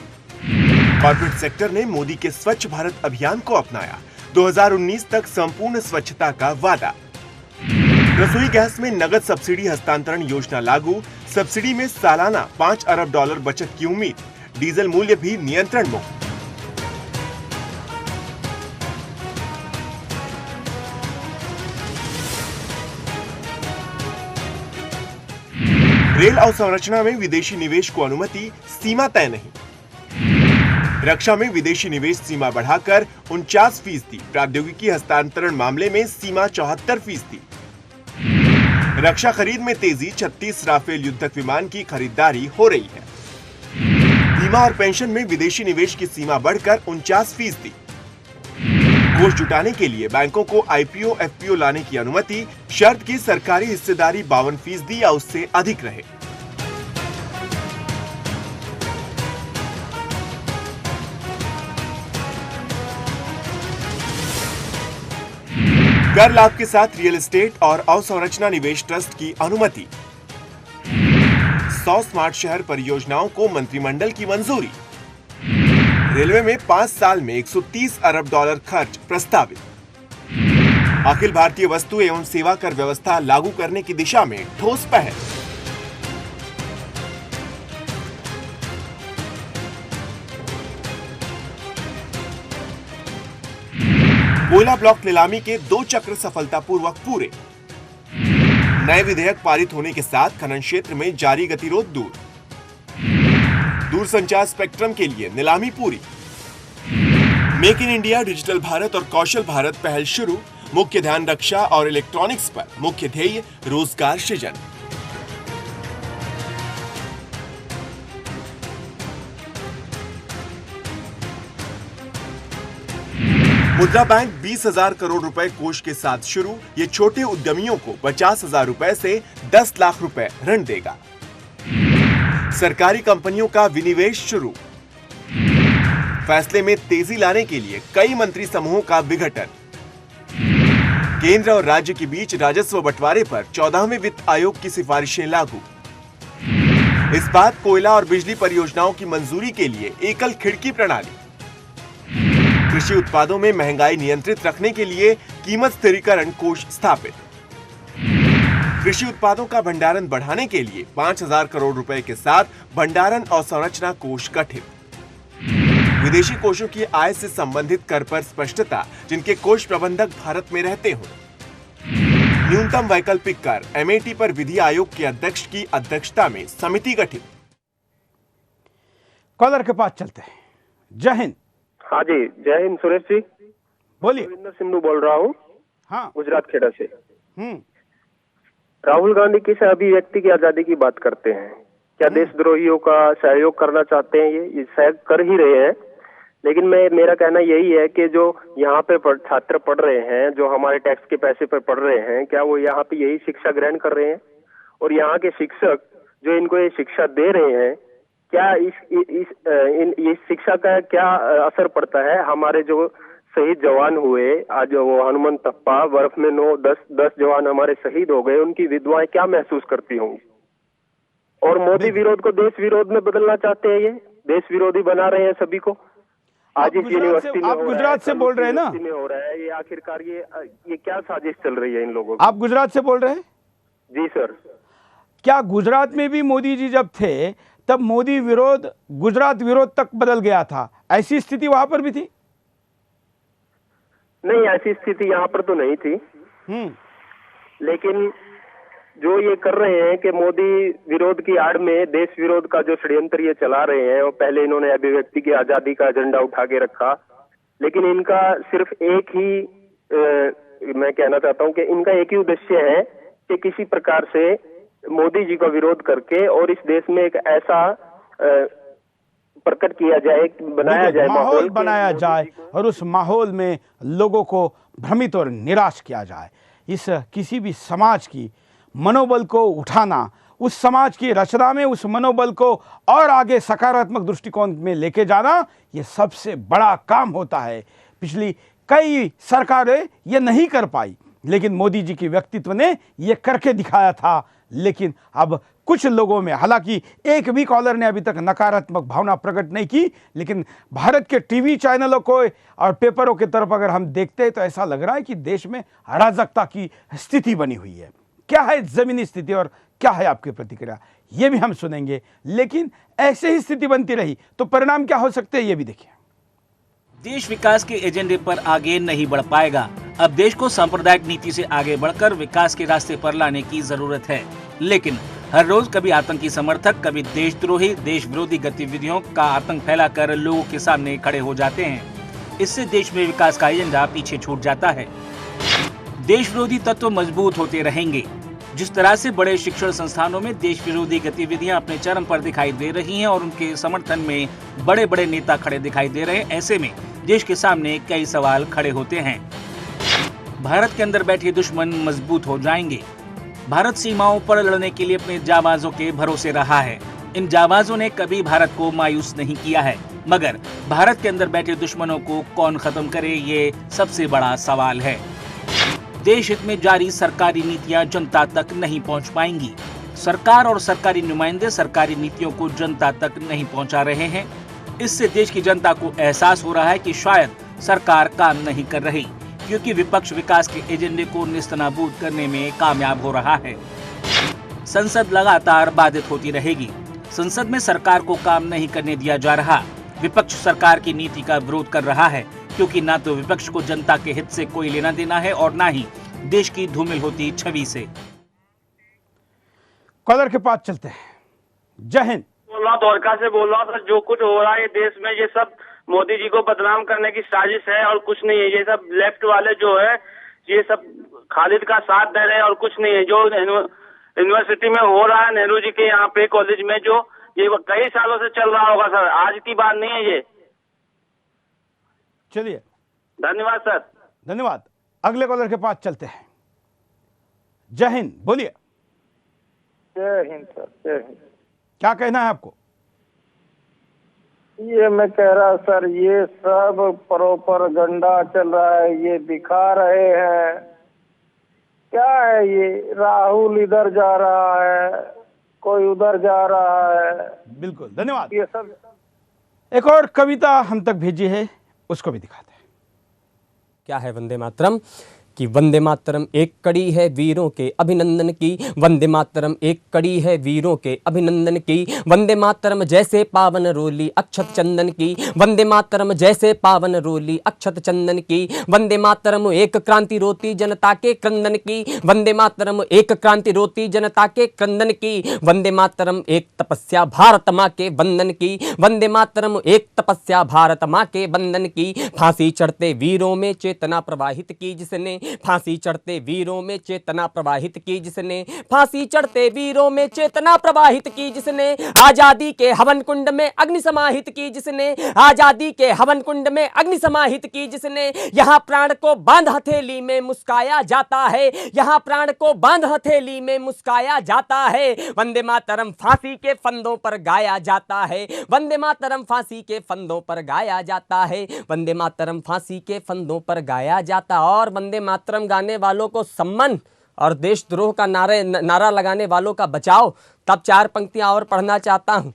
कॉर्पोरेट सेक्टर ने मोदी के स्वच्छ भारत अभियान को अपनाया, 2019 तक संपूर्ण स्वच्छता का वादा। रसोई गैस में नगद सब्सिडी हस्तांतरण योजना लागू, सब्सिडी में सालाना $5 अरब बचत की उम्मीद, डीजल मूल्य भी नियंत्रण मुक्त। रेल अवसंरचना में विदेशी निवेश को अनुमति, सीमा तय नहीं। रक्षा में विदेशी निवेश सीमा बढ़ाकर 49%, प्रौद्योगिकी हस्तांतरण मामले में सीमा 74%। रक्षा खरीद में तेजी, 36 राफेल युद्धक विमान की खरीदारी हो रही है। बीमा और पेंशन में विदेशी निवेश की सीमा बढ़कर 49%। कोष जुटाने के लिए बैंकों को आईपीओ एफपीओ लाने की अनुमति, शर्त की सरकारी हिस्सेदारी 52% या उससे अधिक रहे। कर लाभ के साथ रियल एस्टेट और अवसंरचना निवेश ट्रस्ट की अनुमति। 100 स्मार्ट शहर परियोजनाओं को मंत्रिमंडल की मंजूरी। रेलवे में 5 साल में $130 अरब खर्च प्रस्तावित। अखिल भारतीय वस्तु एवं सेवा कर व्यवस्था लागू करने की दिशा में ठोस पहल। कोयला ब्लॉक नीलामी के 2 चक्र सफलतापूर्वक पूरे। नए विधेयक पारित होने के साथ खनन क्षेत्र में जारी गतिरोध दूर। दूरसंचार स्पेक्ट्रम के लिए नीलामी पूरी। Make in India, digital Bharat और कौशल भारत पहल शुरू। मुख्य ध्यान रक्षा और इलेक्ट्रॉनिक्स पर, मुख्य ध्येय रोजगार सृजन। मुद्रा बैंक 20,000 करोड़ रुपए कोष के साथ शुरू। ये छोटे उद्यमियों को 50,000 रुपए से 10 लाख रुपए ऋण देगा। सरकारी कंपनियों का विनिवेश शुरू। फैसले में तेजी लाने के लिए कई मंत्री समूहों का विघटन। केंद्र और राज्य के बीच राजस्व बंटवारे पर 14वें वित्त आयोग की सिफारिशें लागू। इस्पात, कोयला और बिजली परियोजनाओं की मंजूरी के लिए एकल खिड़की प्रणाली। कृषि उत्पादों में महंगाई नियंत्रित रखने के लिए कीमत स्थिरीकरण कोष स्थापित। कृषि उत्पादों का भंडारण बढ़ाने के लिए 5,000 करोड़ रुपए के साथ भंडारण और संरचना कोष गठित। विदेशी कोषों की आय से संबंधित कर पर स्पष्टता, जिनके कोष प्रबंधक भारत में रहते हों। न्यूनतम वैकल्पिक कर, एमएटी पर विधि आयोग के अध्यक्ष की अध्यक्षता में समिति गठित। कॉलर के पास चलते हैं। जय हिंद। हाँ जी, जय हिंद सुरेश जी। बोलिए। रविंद्र सिंधु बोल रहा हूँ। हाँ, गुजरात खेड़ा से। राहुल गांधी किस अभिव्यक्ति की आजादी की बात करते हैं? क्या देशद्रोहियों का सहयोग करना चाहते हैं? ये शायद कर ही रहे हैं, लेकिन मेरा कहना यही है कि जो यहाँ पे छात्र पढ़ रहे हैं, जो हमारे टैक्स के पैसे पर पढ़ रहे हैं, क्या वो यहाँ पे यही शिक्षा ग्रहण कर रहे हैं? और यहाँ के शिक्षक जो इनको ये शिक्षा दे रहे हैं, क्या इस शिक्षा का क्या असर पड़ता है? हमारे जो शहीद जवान हुए, आज वो हनुमान तप्पा, बर्फ में 9-10 जवान हमारे शहीद हो गए, उनकी विधवाएं क्या महसूस करती होंगी? और मोदी विरोध को देश विरोध में बदलना चाहते हैं, ये देश विरोधी बना रहे हैं सभी को। आज इस यूनिवर्सिटी में, आप गुजरात से बोल रहे हैं ना? में हो रहा है ये, आखिरकार ये क्या साजिश चल रही है इन लोगों की? आप गुजरात से बोल रहे हैं? जी सर। क्या गुजरात में भी मोदी जी जब थे तब मोदी विरोध गुजरात विरोध तक बदल गया था? ऐसी स्थिति वहां पर भी थी? नहीं, ऐसी स्थिति यहाँ पर तो नहीं थी। लेकिन जो ये कर रहे हैं कि मोदी विरोध की आड़ में देश विरोध का जो षड्यंत्र ये चला रहे हैं, और पहले इन्होंने अभिव्यक्ति की आजादी का एजेंडा उठा के रखा, लेकिन इनका सिर्फ एक ही मैं कहना चाहता हूँ कि इनका एक ही उद्देश्य है कि किसी प्रकार से मोदी जी का विरोध करके और इस देश में एक ऐसा प्रकट किया जाए, बनाया जाए, माहौल बनाया जाए और उस माहौल में लोगों को भ्रमित और निराश किया जाए। इस किसी भी समाज की मनोबल को उठाना, उस समाज की रचना में उस मनोबल को और आगे सकारात्मक दृष्टिकोण में लेके जाना, ये सबसे बड़ा काम होता है। पिछली कई सरकारें ये नहीं कर पाई, लेकिन मोदी जी के व्यक्तित्व ने ये करके दिखाया था। लेकिन अब कुछ लोगों में, हालांकि एक भी कॉलर ने अभी तक नकारात्मक भावना प्रकट नहीं की, लेकिन भारत के टीवी चैनलों को और पेपरों की तरफ अगर हम देखते हैं तो ऐसा लग रहा है कि देश में अराजकता की स्थिति बनी हुई है। क्या है जमीनी स्थिति और क्या है आपकी प्रतिक्रिया, ये भी हम सुनेंगे। लेकिन ऐसे ही स्थिति बनती रही तो परिणाम क्या हो सकते हैं, ये भी देखिए। देश विकास के एजेंडे पर आगे नहीं बढ़ पाएगा। अब देश को सांप्रदायिक नीति से आगे बढ़कर विकास के रास्ते पर लाने की जरूरत है। लेकिन हर रोज कभी आतंकी समर्थक, कभी देशद्रोही, देश विरोधी गतिविधियों का आतंक फैलाकर लोगों के सामने खड़े हो जाते हैं। इससे देश में विकास का एजेंडा पीछे छूट जाता है। देश विरोधी तत्व मजबूत होते रहेंगे। जिस तरह से बड़े शिक्षण संस्थानों में देश विरोधी गतिविधियां अपने चरम पर दिखाई दे रही हैं और उनके समर्थन में बड़े बड़े नेता खड़े दिखाई दे रहे हैं, ऐसे में देश के सामने कई सवाल खड़े होते हैं। भारत के अंदर बैठे दुश्मन मजबूत हो जाएंगे। भारत सीमाओं पर लड़ने के लिए अपने जाबाजों के भरोसे रहा है। इन जाबाजों ने कभी भारत को मायूस नहीं किया है, मगर भारत के अंदर बैठे दुश्मनों को कौन खत्म करे, ये सबसे बड़ा सवाल है। देश हित में जारी सरकारी नीतियां जनता तक नहीं पहुंच पाएंगी। सरकार और सरकारी नुमाइंदे सरकारी नीतियों को जनता तक नहीं पहुंचा रहे हैं। इससे देश की जनता को एहसास हो रहा है कि शायद सरकार काम नहीं कर रही, क्योंकि विपक्ष विकास के एजेंडे को नेस्तनाबूद करने में कामयाब हो रहा है। संसद लगातार बाधित होती रहेगी। संसद में सरकार को काम नहीं करने दिया जा रहा। विपक्ष सरकार की नीति का विरोध कर रहा है, क्योंकि ना तो विपक्ष को जनता के हित से कोई लेना देना है और ना ही देश की धूमिल होती छवि से। कॉलर के पास चलते हैं। जय हिंद। बोल रहा हूँ, द्वारका से बोल रहा हूँ सर। जो कुछ हो रहा है देश में, ये सब मोदी जी को बदनाम करने की साजिश है और कुछ नहीं है। ये सब लेफ्ट वाले जो है, ये सब खालिद का साथ दे रहे हैं और कुछ नहीं है। जो यूनिवर्सिटी में हो रहा है, नेहरू जी के यहाँ पे कॉलेज में, जो ये कई सालों से चल रहा होगा सर, आज की बात नहीं है ये। चलिए, धन्यवाद सर। धन्यवाद। अगले कॉलर के पास चलते हैं। जय हिंद, बोलिए। जय हिंद सर, जय हिंद। क्या कहना है आपको? ये मैं कह रहा सर, ये सब प्रोपेगेंडा चल रहा है, ये दिखा रहे हैं। क्या है ये, राहुल इधर जा रहा है, कोई उधर जा रहा है। बिल्कुल, धन्यवाद। ये सब एक और कविता हम तक भेजी है, उसको भी दिखाते हैं। क्या है वंदे मातरम कि वंदे मातरम एक कड़ी है वीरों के अभिनंदन की, वंदे मातरम एक कड़ी है वीरों के अभिनंदन की, वंदे मातरम जैसे पावन रोली अक्षत चंदन की, वंदे मातरम जैसे पावन रोली अक्षत चंदन की, वंदे मातरम एक क्रांति रोती जनता के क्रंदन की, वंदे मातरम एक क्रांति रोती जनता के क्रंदन की, वंदे मातरम एक तपस्या भारत माँ के वंदन की, वंदे मातरम एक तपस्या भारत माँ के वंदन की, फांसी चढ़ते वीरों में चेतना प्रवाहित की जिसने, फांसी चढ़ते वीरों में चेतना प्रवाहित की जिसने, फांसी चढ़ते वीरों में चेतना प्रवाहित की जिसने, आजादी के हवन कुंड में अग्नि समाहित की जिसने, आजादी के हवन कुंड में अग्नि समाहित की जिसने, यहाँ प्राण को बांध हथेली में मुस्काया जाता है, यहाँ प्राण को बांध हथेली में मुस्काया जाता है, वंदे मातरम फांसी के फंदों पर गाया जाता है, वंदे मातरम फांसी के फंदों पर गाया जाता है, वंदे मातरम फांसी के फंदों पर गाया जाता। और वंदे मातरम गाने वालों को सम्मान और देशद्रोह का नारा लगाने वालों का बचाव। तब 4 पंक्तियां और पढ़ना चाहता हूं।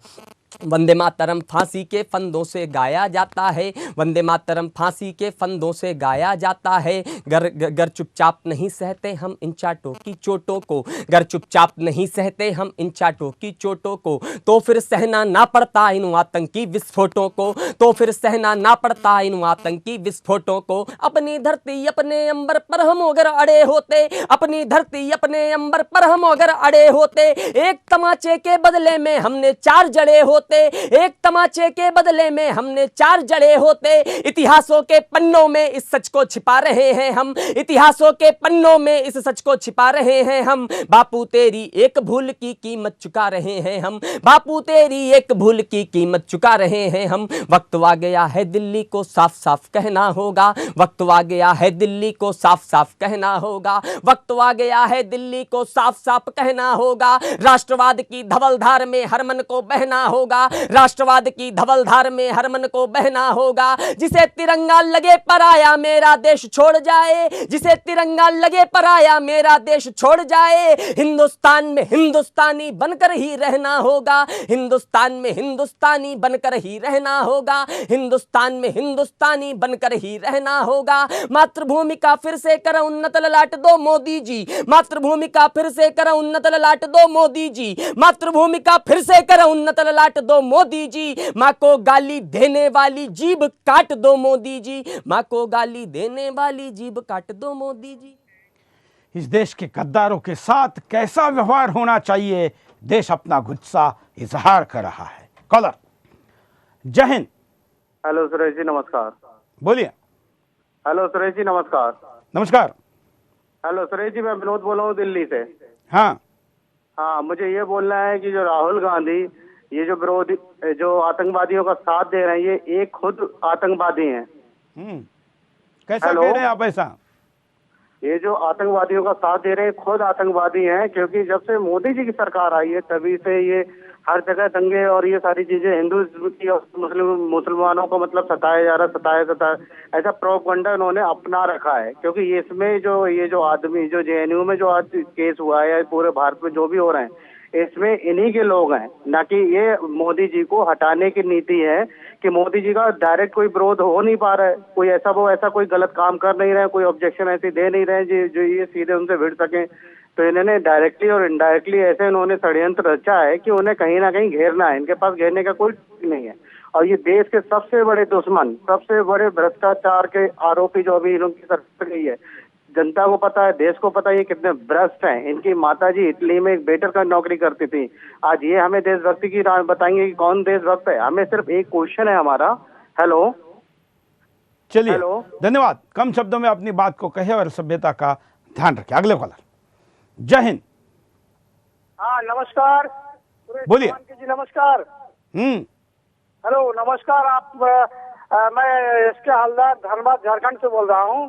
वंदे मातरम फांसी के फंदों से गाया जाता है, वंदे मातरम फांसी के फंदों से गाया जाता है, गर चुपचाप नहीं सहते हम इन चाटों की चोटों को, गर चुपचाप नहीं सहते हम इन चाटों की चोटों को, तो फिर सहना ना पड़ता इन आतंकी विस्फोटों को, तो फिर सहना ना पड़ता इन आतंकी विस्फोटों को। अपनी धरती अपने अंबर पर हम अगर अड़े होते, अपनी धरती अपने अंबर पर हम अगर अड़े होते, एक तमाचे के बदले में हमने 4 जड़े होते, एक तमाचे के बदले में हमने 4 जड़े होते। इतिहासों के पन्नों में इस सच को छिपा रहे हैं हम, इतिहासों के पन्नों में इस सच को छिपा रहे हैं हम। बापू तेरी एक भूल की कीमत चुका रहे हैं हम, बापू तेरी एक भूल की कीमत चुका रहे हैं हम। वक्त आ गया है दिल्ली को साफ साफ कहना होगा, वक्त आ गया है दिल्ली को साफ साफ कहना होगा, वक्त आ गया है दिल्ली को साफ साफ कहना होगा। राष्ट्रवाद की धवलधार में हर मन को बहना होगा, राष्ट्रवाद की धवलधार में हर मन को बहना होगा। जिसे तिरंगा लगे पराया मेरा देश छोड़ जाए, जिसे तिरंगा लगे पराया मेरा देश छोड़ जाए। हिंदुस्तान में हिंदुस्तानी बनकर ही रहना होगा, हिंदुस्तान में हिंदुस्तानी बनकर ही रहना होगा, हिंदुस्तान में हिंदुस्तानी बनकर ही रहना होगा। मातृभूमि का फिर से कर उन्नत ललाट दो मोदी जी, मातृभूमि का फिर से कर उन्नत ललाट दो मोदी जी, मातृभूमि का फिर से कर उन्नत ललाट दो मोदी जी। माँ को गाली देने वाली जीभ काट दो मोदी जी, माँ को गाली देने वाली जीभ काट दो मोदी जी। इस देश के गद्दारों के साथ कैसा व्यवहार होना चाहिए, देश अपना गुस्सा इजहार कर रहा है। कॉलर, जय हिंद। हेलो सुरेश जी, नमस्कार। बोलिए। हेलो सुरेश जी, नमस्कार। नमस्कार। हेलो सुरेश जी, मैं विनोद बोल रहा हूँ दिल्ली से। हाँ हाँ, मुझे ये बोलना है कि जो राहुल गांधी ये जो विरोधी जो आतंकवादियों का साथ दे रहे हैं, ये एक खुद आतंकवादी हैं। कैसा कह रहे हैं आप ऐसा? ये जो आतंकवादियों का साथ दे रहे हैं खुद आतंकवादी हैं, क्योंकि जब से मोदी जी की सरकार आई है तभी से ये हर जगह दंगे और ये सारी चीजें हिंदू की और मुसलमानों को मतलब सताया जा रहा, सताया ऐसा प्रोपेगेंडा इन्होंने अपना रखा है। क्योंकि इसमें जो ये जो आदमी जो जेएनयू में जो आज केस हुआ है या पूरे भारत में जो भी हो रहे हैं, इसमें इन्हीं के लोग हैं, ना कि ये मोदी जी को हटाने की नीति है कि मोदी जी का डायरेक्ट कोई विरोध हो नहीं पा रहा है, कोई ऐसा कोई गलत काम कर नहीं रहे, कोई ऑब्जेक्शन ऐसे दे नहीं रहे जो ये सीधे उनसे भिड़ सके। तो इन्होंने डायरेक्टली और इनडायरेक्टली ऐसे इन्होंने षड्यंत्र रचा है कि उन्हें कहीं ना कहीं घेरना है, इनके पास घेरने का कोई नहीं है। और ये देश के सबसे बड़े दुश्मन, सबसे बड़े भ्रष्टाचार के आरोपी जो अभी इनकी सरकार गई है, जनता को पता है, देश को पता है ये कितने भ्रष्ट हैं। इनकी माताजी इटली में एक वेटर का नौकरी करती थी, आज ये हमें देशभक्ति की राह बताएंगे कि कौन देशभक्त है। हमें सिर्फ एक क्वेश्चन है हमारा। हेलो, चलिए, धन्यवाद। कम शब्दों में अपनी बात को कहे और सभ्यता का ध्यान रखें। अगले कॉलर। जय हिंद। हाँ नमस्कार, बोलिए जी नमस्कार। हेलो नमस्कार। आप मैं इसके हलदार धनबाद झारखंड से बोल रहा हूँ।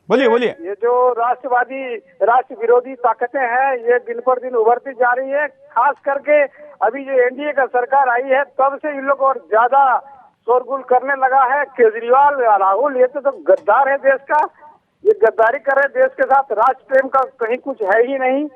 बोलिए बोलिए। ये जो राष्ट्रवादी राष्ट्र विरोधी ताकतें हैं ये दिन पर दिन उभरती जा रही है। खास करके अभी जो एनडीए का सरकार आई है तब से इन लोग और ज्यादा शोरगुल करने लगा है। केजरीवाल, राहुल, ये तो गद्दार है देश का, ये गद्दारी कर रहे देश के साथ। राष्ट्र प्रेम का कहीं कुछ है ही नहीं।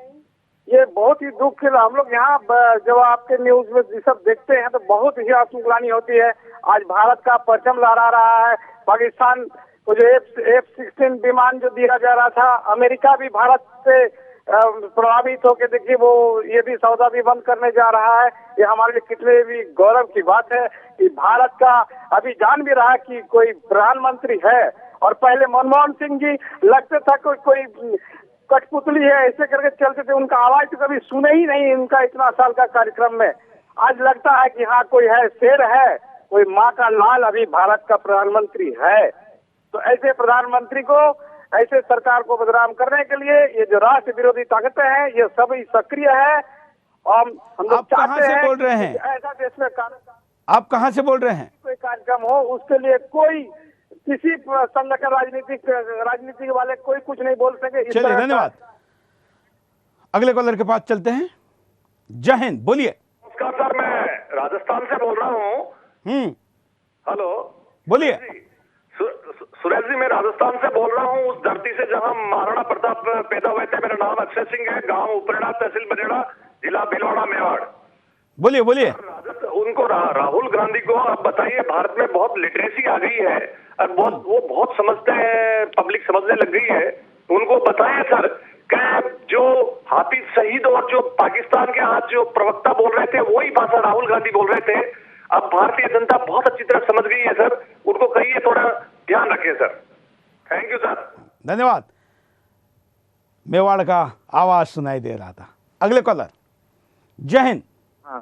ये बहुत ही दुख के, हम लोग यहाँ जब आपके न्यूज में सब देखते हैं तो बहुत ही आंसू होती है। आज भारत का परचम लहरा रहा है, पाकिस्तान को जो F-16 विमान जो दिया जा रहा था, अमेरिका भी भारत से प्रभावित होकर देखिए वो ये भी सौदा भी बंद करने जा रहा है। ये हमारे लिए कितने भी गौरव की बात है कि भारत का अभी जान भी रहा है कि कोई प्रधानमंत्री है। और पहले मनमोहन सिंह जी लगते था कोई कठपुतली है, ऐसे करके चलते थे, उनका आवाज तो कभी सुने ही नहीं उनका इतना साल का कार्यक्रम में। आज लगता है कि हाँ कोई है, शेर है, कोई माँ का लाल अभी भारत का प्रधानमंत्री है। तो ऐसे प्रधानमंत्री को, ऐसे सरकार को बदनाम करने के लिए ये जो राष्ट्र विरोधी ताकतें हैं ये सभी सक्रिय है। और हम लोग चाहते हैं बोल रहे हैं ऐसा देश में आप कहाँ से बोल रहे हैं? कोई कार्यक्रम हो उसके लिए कोई किसी संगठन राजनीति वाले कोई कुछ नहीं बोल सके। चलिए, धन्यवाद। अगले कॉलर के पास चलते हैं। जय हिंद, बोलिए। नमस्कार सर, मैं राजस्थान से बोल रहा हूँ। हेलो, बोलिए। सुरेश जी, मैं राजस्थान से बोल रहा हूँ, उस धरती से जहाँ महाराणा प्रताप पैदा हुए थे। मेरा नाम अक्षय सिंह है, गांव उपरेड़ा, तहसील बजेड़ा, जिला भीलवाड़ा, मेवाड़। बोलिए बोलिए। उनको राहुल गांधी को आप बताइए, भारत में बहुत लिटरेसी आ गई है और वो बहुत समझते हैं, पब्लिक समझने लग गई है। उनको बताएं सर, क्या जो हाफिज सईद और जो पाकिस्तान के आज जो प्रवक्ता बोल रहे थे वही भाषा राहुल गांधी बोल रहे थे। अब भारतीय जनता बहुत अच्छी तरह समझ गई है सर, उनको कहिए थोड़ा ध्यान रखें सर। Thank you sir. धन्यवाद। मेवाड़ का आवाज सुनाई दे रहा था। अगले कॉलर। जय हिंद। हाँ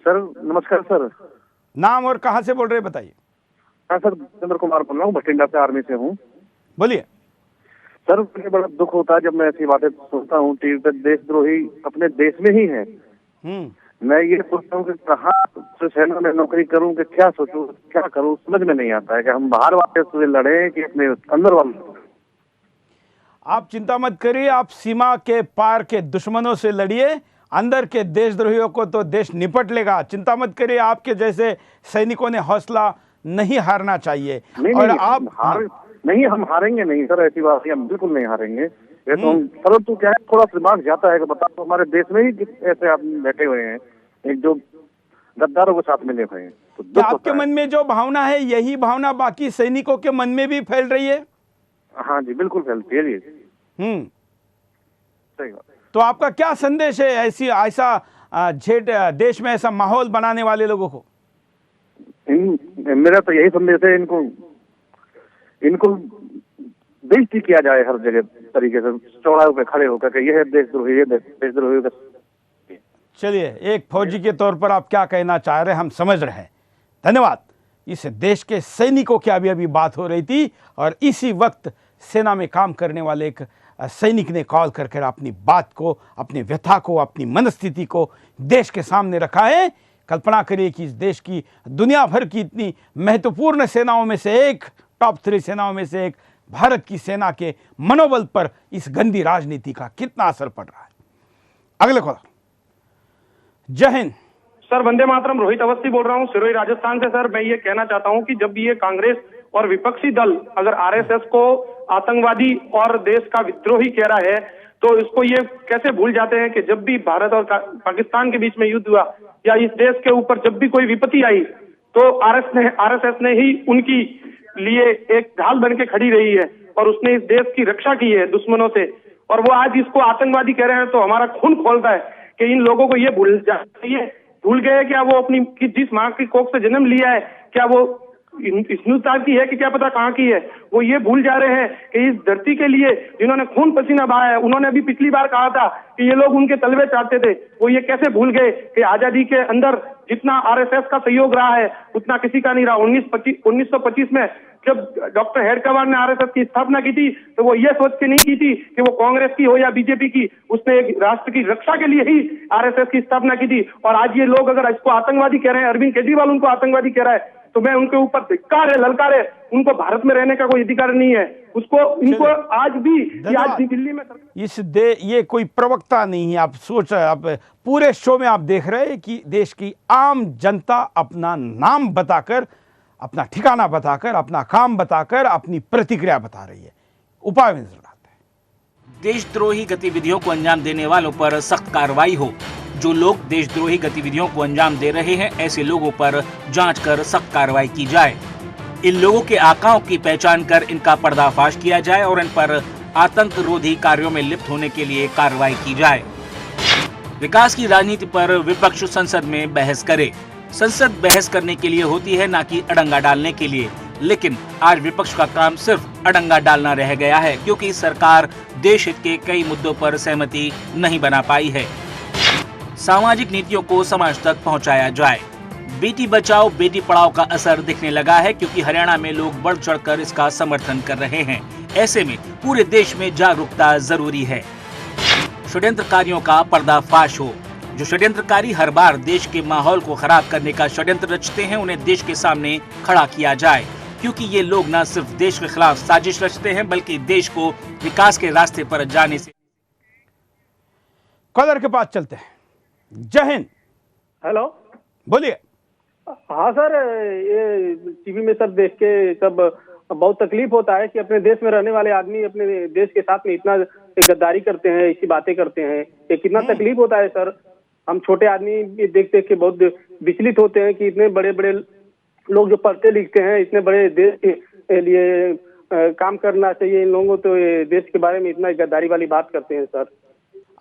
सर, नमस्कार सर। नाम और कहां से बोल रहे बताइए। हाँ सर, चंद्र कुमार बोल रहा हूँ, बठिंडा से, आर्मी से हूँ। बोलिए सर। मुझे बड़ा दुख होता है जब मैं ऐसी बातें सुनता हूँ। टीवी पे देशद्रोही अपने देश में ही है। मैं ये सोचता हूँ कि कहाँ से सेना में नौकरी करूँ कि क्या सोचूं, क्या करूँ, समझ में नहीं आता है कि हम बाहर वाले से लड़े कि अपने अंदर वाले। आप चिंता मत करिए, आप सीमा के पार के दुश्मनों से लड़िए, अंदर के देशद्रोहियों को तो देश निपट लेगा। चिंता मत करिए, आपके जैसे सैनिकों ने हौसला नहीं हारना चाहिए। और आप नहीं, हम हारेंगे नहीं सर, ऐसी बात नहीं, हम बिल्कुल नहीं हारेंगे। ये तो परंतु क्या है, थोड़ा दिमाग जाता है कि बताओ हमारे देश में ही ऐसे आदमी बैठे हुए हैं एक जो गद्दारों के साथ मिले हुए हैं। तो आपके मन में जो भावना है यही भावना बाकी सैनिकों के मन में भी फैल रही है? हाँ जी, बिल्कुल फैलती है जी। सही बात। तो आपका क्या संदेश है ऐसा झेठ देश में ऐसा माहौल बनाने वाले लोगों को? मेरा तो यही संदेश है, इनको बेइज्जती किया जाए हर जगह तरीके से, चौराहे पे खड़े होकर के यह देशद्रोही, देशद्रोही का। चलिए, एक फौजी के तौर पर आप क्या कहना चाह रहे हैं हम समझ रहे हैं। धन्यवाद। इस देश के सैनिकों की अभी बात हो रही थी और इसी वक्त सेना में काम करने वाले एक सैनिक ने कॉल करके अपनी बात को, अपनी व्यथा को, अपनी मनस्थिति को देश के सामने रखा है। कल्पना करिए कि इस देश की दुनिया भर की इतनी महत्वपूर्ण सेनाओं में से एक, टॉप 3 सेनाओं में से एक भारत की सेना के मनोबल पर इस गंदी राजनीति का कितना असर पड़ रहा है। अगले कॉलर। जय हिंद सर, वंदे मातरम। रोहित अवस्थी बोल रहा हूँ, सिरोही राजस्थान से। सर, मैं ये कहना चाहता हूँ कि जब भी ये कांग्रेस और विपक्षी दल अगर आरएसएस को आतंकवादी और देश का विद्रोही कह रहा है तो इसको ये कैसे भूल जाते हैं कि जब भी भारत और पाकिस्तान के बीच में युद्ध हुआ या इस देश के ऊपर जब भी कोई विपत्ति आई तो आरएसएस ने ही उनकी लिए एक ढाल बन के खड़ी रही है और उसने इस देश की रक्षा की है दुश्मनों से। और वो आज इसको आतंकवादी कह रहे हैं तो हमारा खून खोलता है कि इन लोगों को ये भूल जाना चाहिए भूल गए क्या वो अपनी जिस माँ की कोख से जन्म लिया है क्या वो हिंदुस्तान की है कि क्या पता कहाँ की है। वो ये भूल जा रहे हैं कि इस धरती के लिए जिन्होंने खून पसीना बहाया है, उन्होंने अभी पिछली बार कहा था कि ये लोग उनके तलवे चाटते थे, वो ये कैसे भूल गए कि आजादी के अंदर जितना आरएसएस का सहयोग रहा है उतना किसी का नहीं रहा। 1925 में जब डॉक्टर हेडगेवार ने आरएसएस की स्थापना की थी तो वो ये सोच के नहीं की थी कि वो कांग्रेस की हो या बीजेपी की, उसने एक राष्ट्र की रक्षा के लिए ही आरएसएस की स्थापना की थी। और आज ये लोग अगर इसको आतंकवादी कह रहे हैं, अरविंद केजरीवाल उनको आतंकवादी कह रहा है, तो मैं उनके ऊपर धिक्कार है, ललकार है। उनको भारत में रहने का कोई अधिकार नहीं है, उसको इनको आज भी आज दिल्ली में ये कोई प्रवक्ता नहीं है। आप सोच रहे, आप पूरे शो में आप देख रहे हैं कि देश की आम जनता अपना नाम बताकर, अपना ठिकाना बताकर, अपना काम बताकर अपनी प्रतिक्रिया बता रही है। उपाय में नजर आता है देशद्रोही गतिविधियों को अंजाम देने वालों पर सख्त कार्रवाई हो। जो लोग देशद्रोही गतिविधियों को अंजाम दे रहे हैं ऐसे लोगों पर जांच कर सख्त कार्रवाई की जाए। इन लोगों के आकाओं की पहचान कर इनका पर्दाफाश किया जाए और इन पर आतंकरोधी कार्यों में लिप्त होने के लिए कार्रवाई की जाए। विकास की राजनीति पर विपक्ष संसद में बहस करे। संसद बहस करने के लिए होती है, ना कि अड़ंगा डालने के लिए। लेकिन आज विपक्ष का काम सिर्फ अड़ंगा डालना रह गया है, क्योंकि सरकार देश हित के कई मुद्दों पर सहमति नहीं बना पाई है। सामाजिक नीतियों को समाज तक पहुंचाया जाए। बेटी बचाओ बेटी पढ़ाओ का असर दिखने लगा है, क्योंकि हरियाणा में लोग बढ़ चढ़कर इसका समर्थन कर रहे हैं। ऐसे में पूरे देश में जागरूकता जरूरी है। षड्यंत्रकारियों का पर्दाफाश हो। जो षड्यंत्रकारी हर बार देश के माहौल को खराब करने का षड्यंत्र रचते हैं, उन्हें देश के सामने खड़ा किया जाए, क्योंकि ये लोग न सिर्फ देश के खिलाफ साजिश रचते हैं, बल्कि देश को विकास के रास्ते पर जाने से। कॉलर के पास चलते हैं। जय हिंद। हेलो, बोलिए। हाँ सर, ये टीवी में सब देख के सब बहुत तकलीफ होता है कि अपने देश में रहने वाले आदमी अपने देश के साथ में इतना गद्दारी करते हैं, ऐसी बातें करते हैं। ये कितना तकलीफ होता है सर। हम छोटे आदमी देख देख के बहुत विचलित होते हैं कि इतने बड़े बड़े लोग जो पढ़ते लिखते हैं, इतने बड़े देश के लिए काम करना चाहिए इन लोगों को, तो ये देश के बारे में इतना गद्दारी वाली बात करते हैं सर।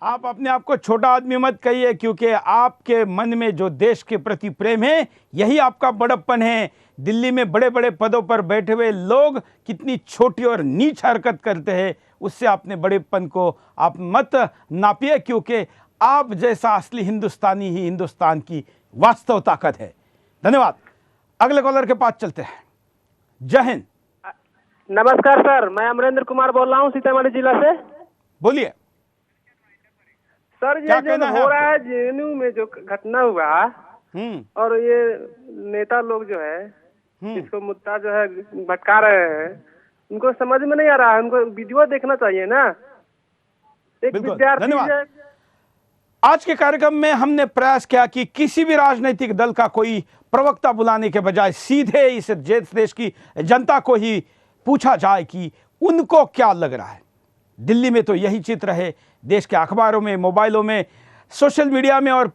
आप अपने आप को छोटा आदमी मत कहिए, क्योंकि आपके मन में जो देश के प्रति प्रेम है यही आपका बड़प्पन है। दिल्ली में बड़े बड़े पदों पर बैठे हुए लोग कितनी छोटी और नीच हरकत करते हैं, उससे अपने बड़ेपन को आप मत नापिए, क्योंकि आप जैसा असली हिंदुस्तानी ही हिंदुस्तान की वास्तव ताकत है। धन्यवाद। अगले कॉलर के पास चलते हैं। जय हिंद। नमस्कार सर, मैं अमरेंद्र कुमार बोल रहा हूँ सीतामढ़ी जिला से। बोलिए सर। ये जो हो रहा है जेएनयू में जो घटना हुआ और ये नेता लोग जो है इसको मुद्दा जो है भटका रहे हैं, उनको समझ में नहीं आ रहा है। उनको वीडियो देखना चाहिए ना। एक विद्यार्थी। आज के कार्यक्रम में हमने प्रयास किया कि किसी भी राजनीतिक दल का कोई प्रवक्ता बुलाने के बजाय सीधे इस देश की जनता को ही पूछा जाए कि उनको क्या लग रहा है। दिल्ली में तो यही चित्र है। देश के अखबारों में, मोबाइलों में, सोशल मीडिया में और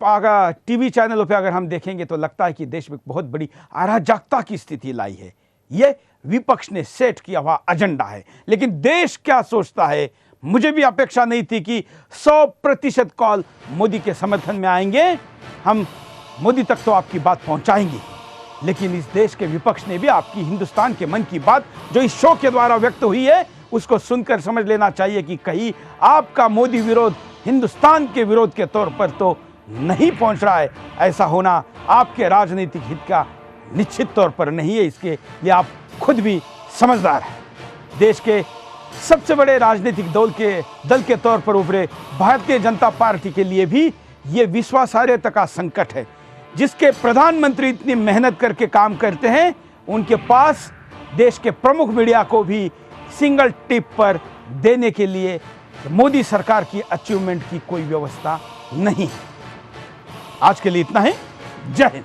टीवी चैनलों पे अगर हम देखेंगे तो लगता है कि देश में बहुत बड़ी अराजकता की स्थिति लाई है। ये विपक्ष ने सेट किया हुआ एजेंडा है। लेकिन देश क्या सोचता है, मुझे भी अपेक्षा नहीं थी कि 100% कॉल मोदी के समर्थन में आएंगे। हम मोदी तक तो आपकी बात पहुंचाएंगे, लेकिन इस देश के विपक्ष ने भी आपकी हिंदुस्तान के मन की बात जो इस शो के द्वारा व्यक्त हुई है उसको सुनकर समझ लेना चाहिए कि कहीं आपका मोदी विरोध हिंदुस्तान के विरोध के तौर पर तो नहीं पहुंच रहा है। ऐसा होना आपके राजनीतिक हित का निश्चित तौर पर नहीं है। इसके लिए आप खुद भी समझदार हैं। देश के सबसे बड़े राजनीतिक दल के तौर पर उभरे भारतीय जनता पार्टी के लिए भी ये विश्वासार्हता का संकट है। जिसके प्रधानमंत्री इतनी मेहनत करके काम करते हैं, उनके पास देश के प्रमुख मीडिया को भी सिंगल टिप पर देने के लिए मोदी सरकार की अचीवमेंट की कोई व्यवस्था नहीं है। आज के लिए इतना ही। जय हिंद।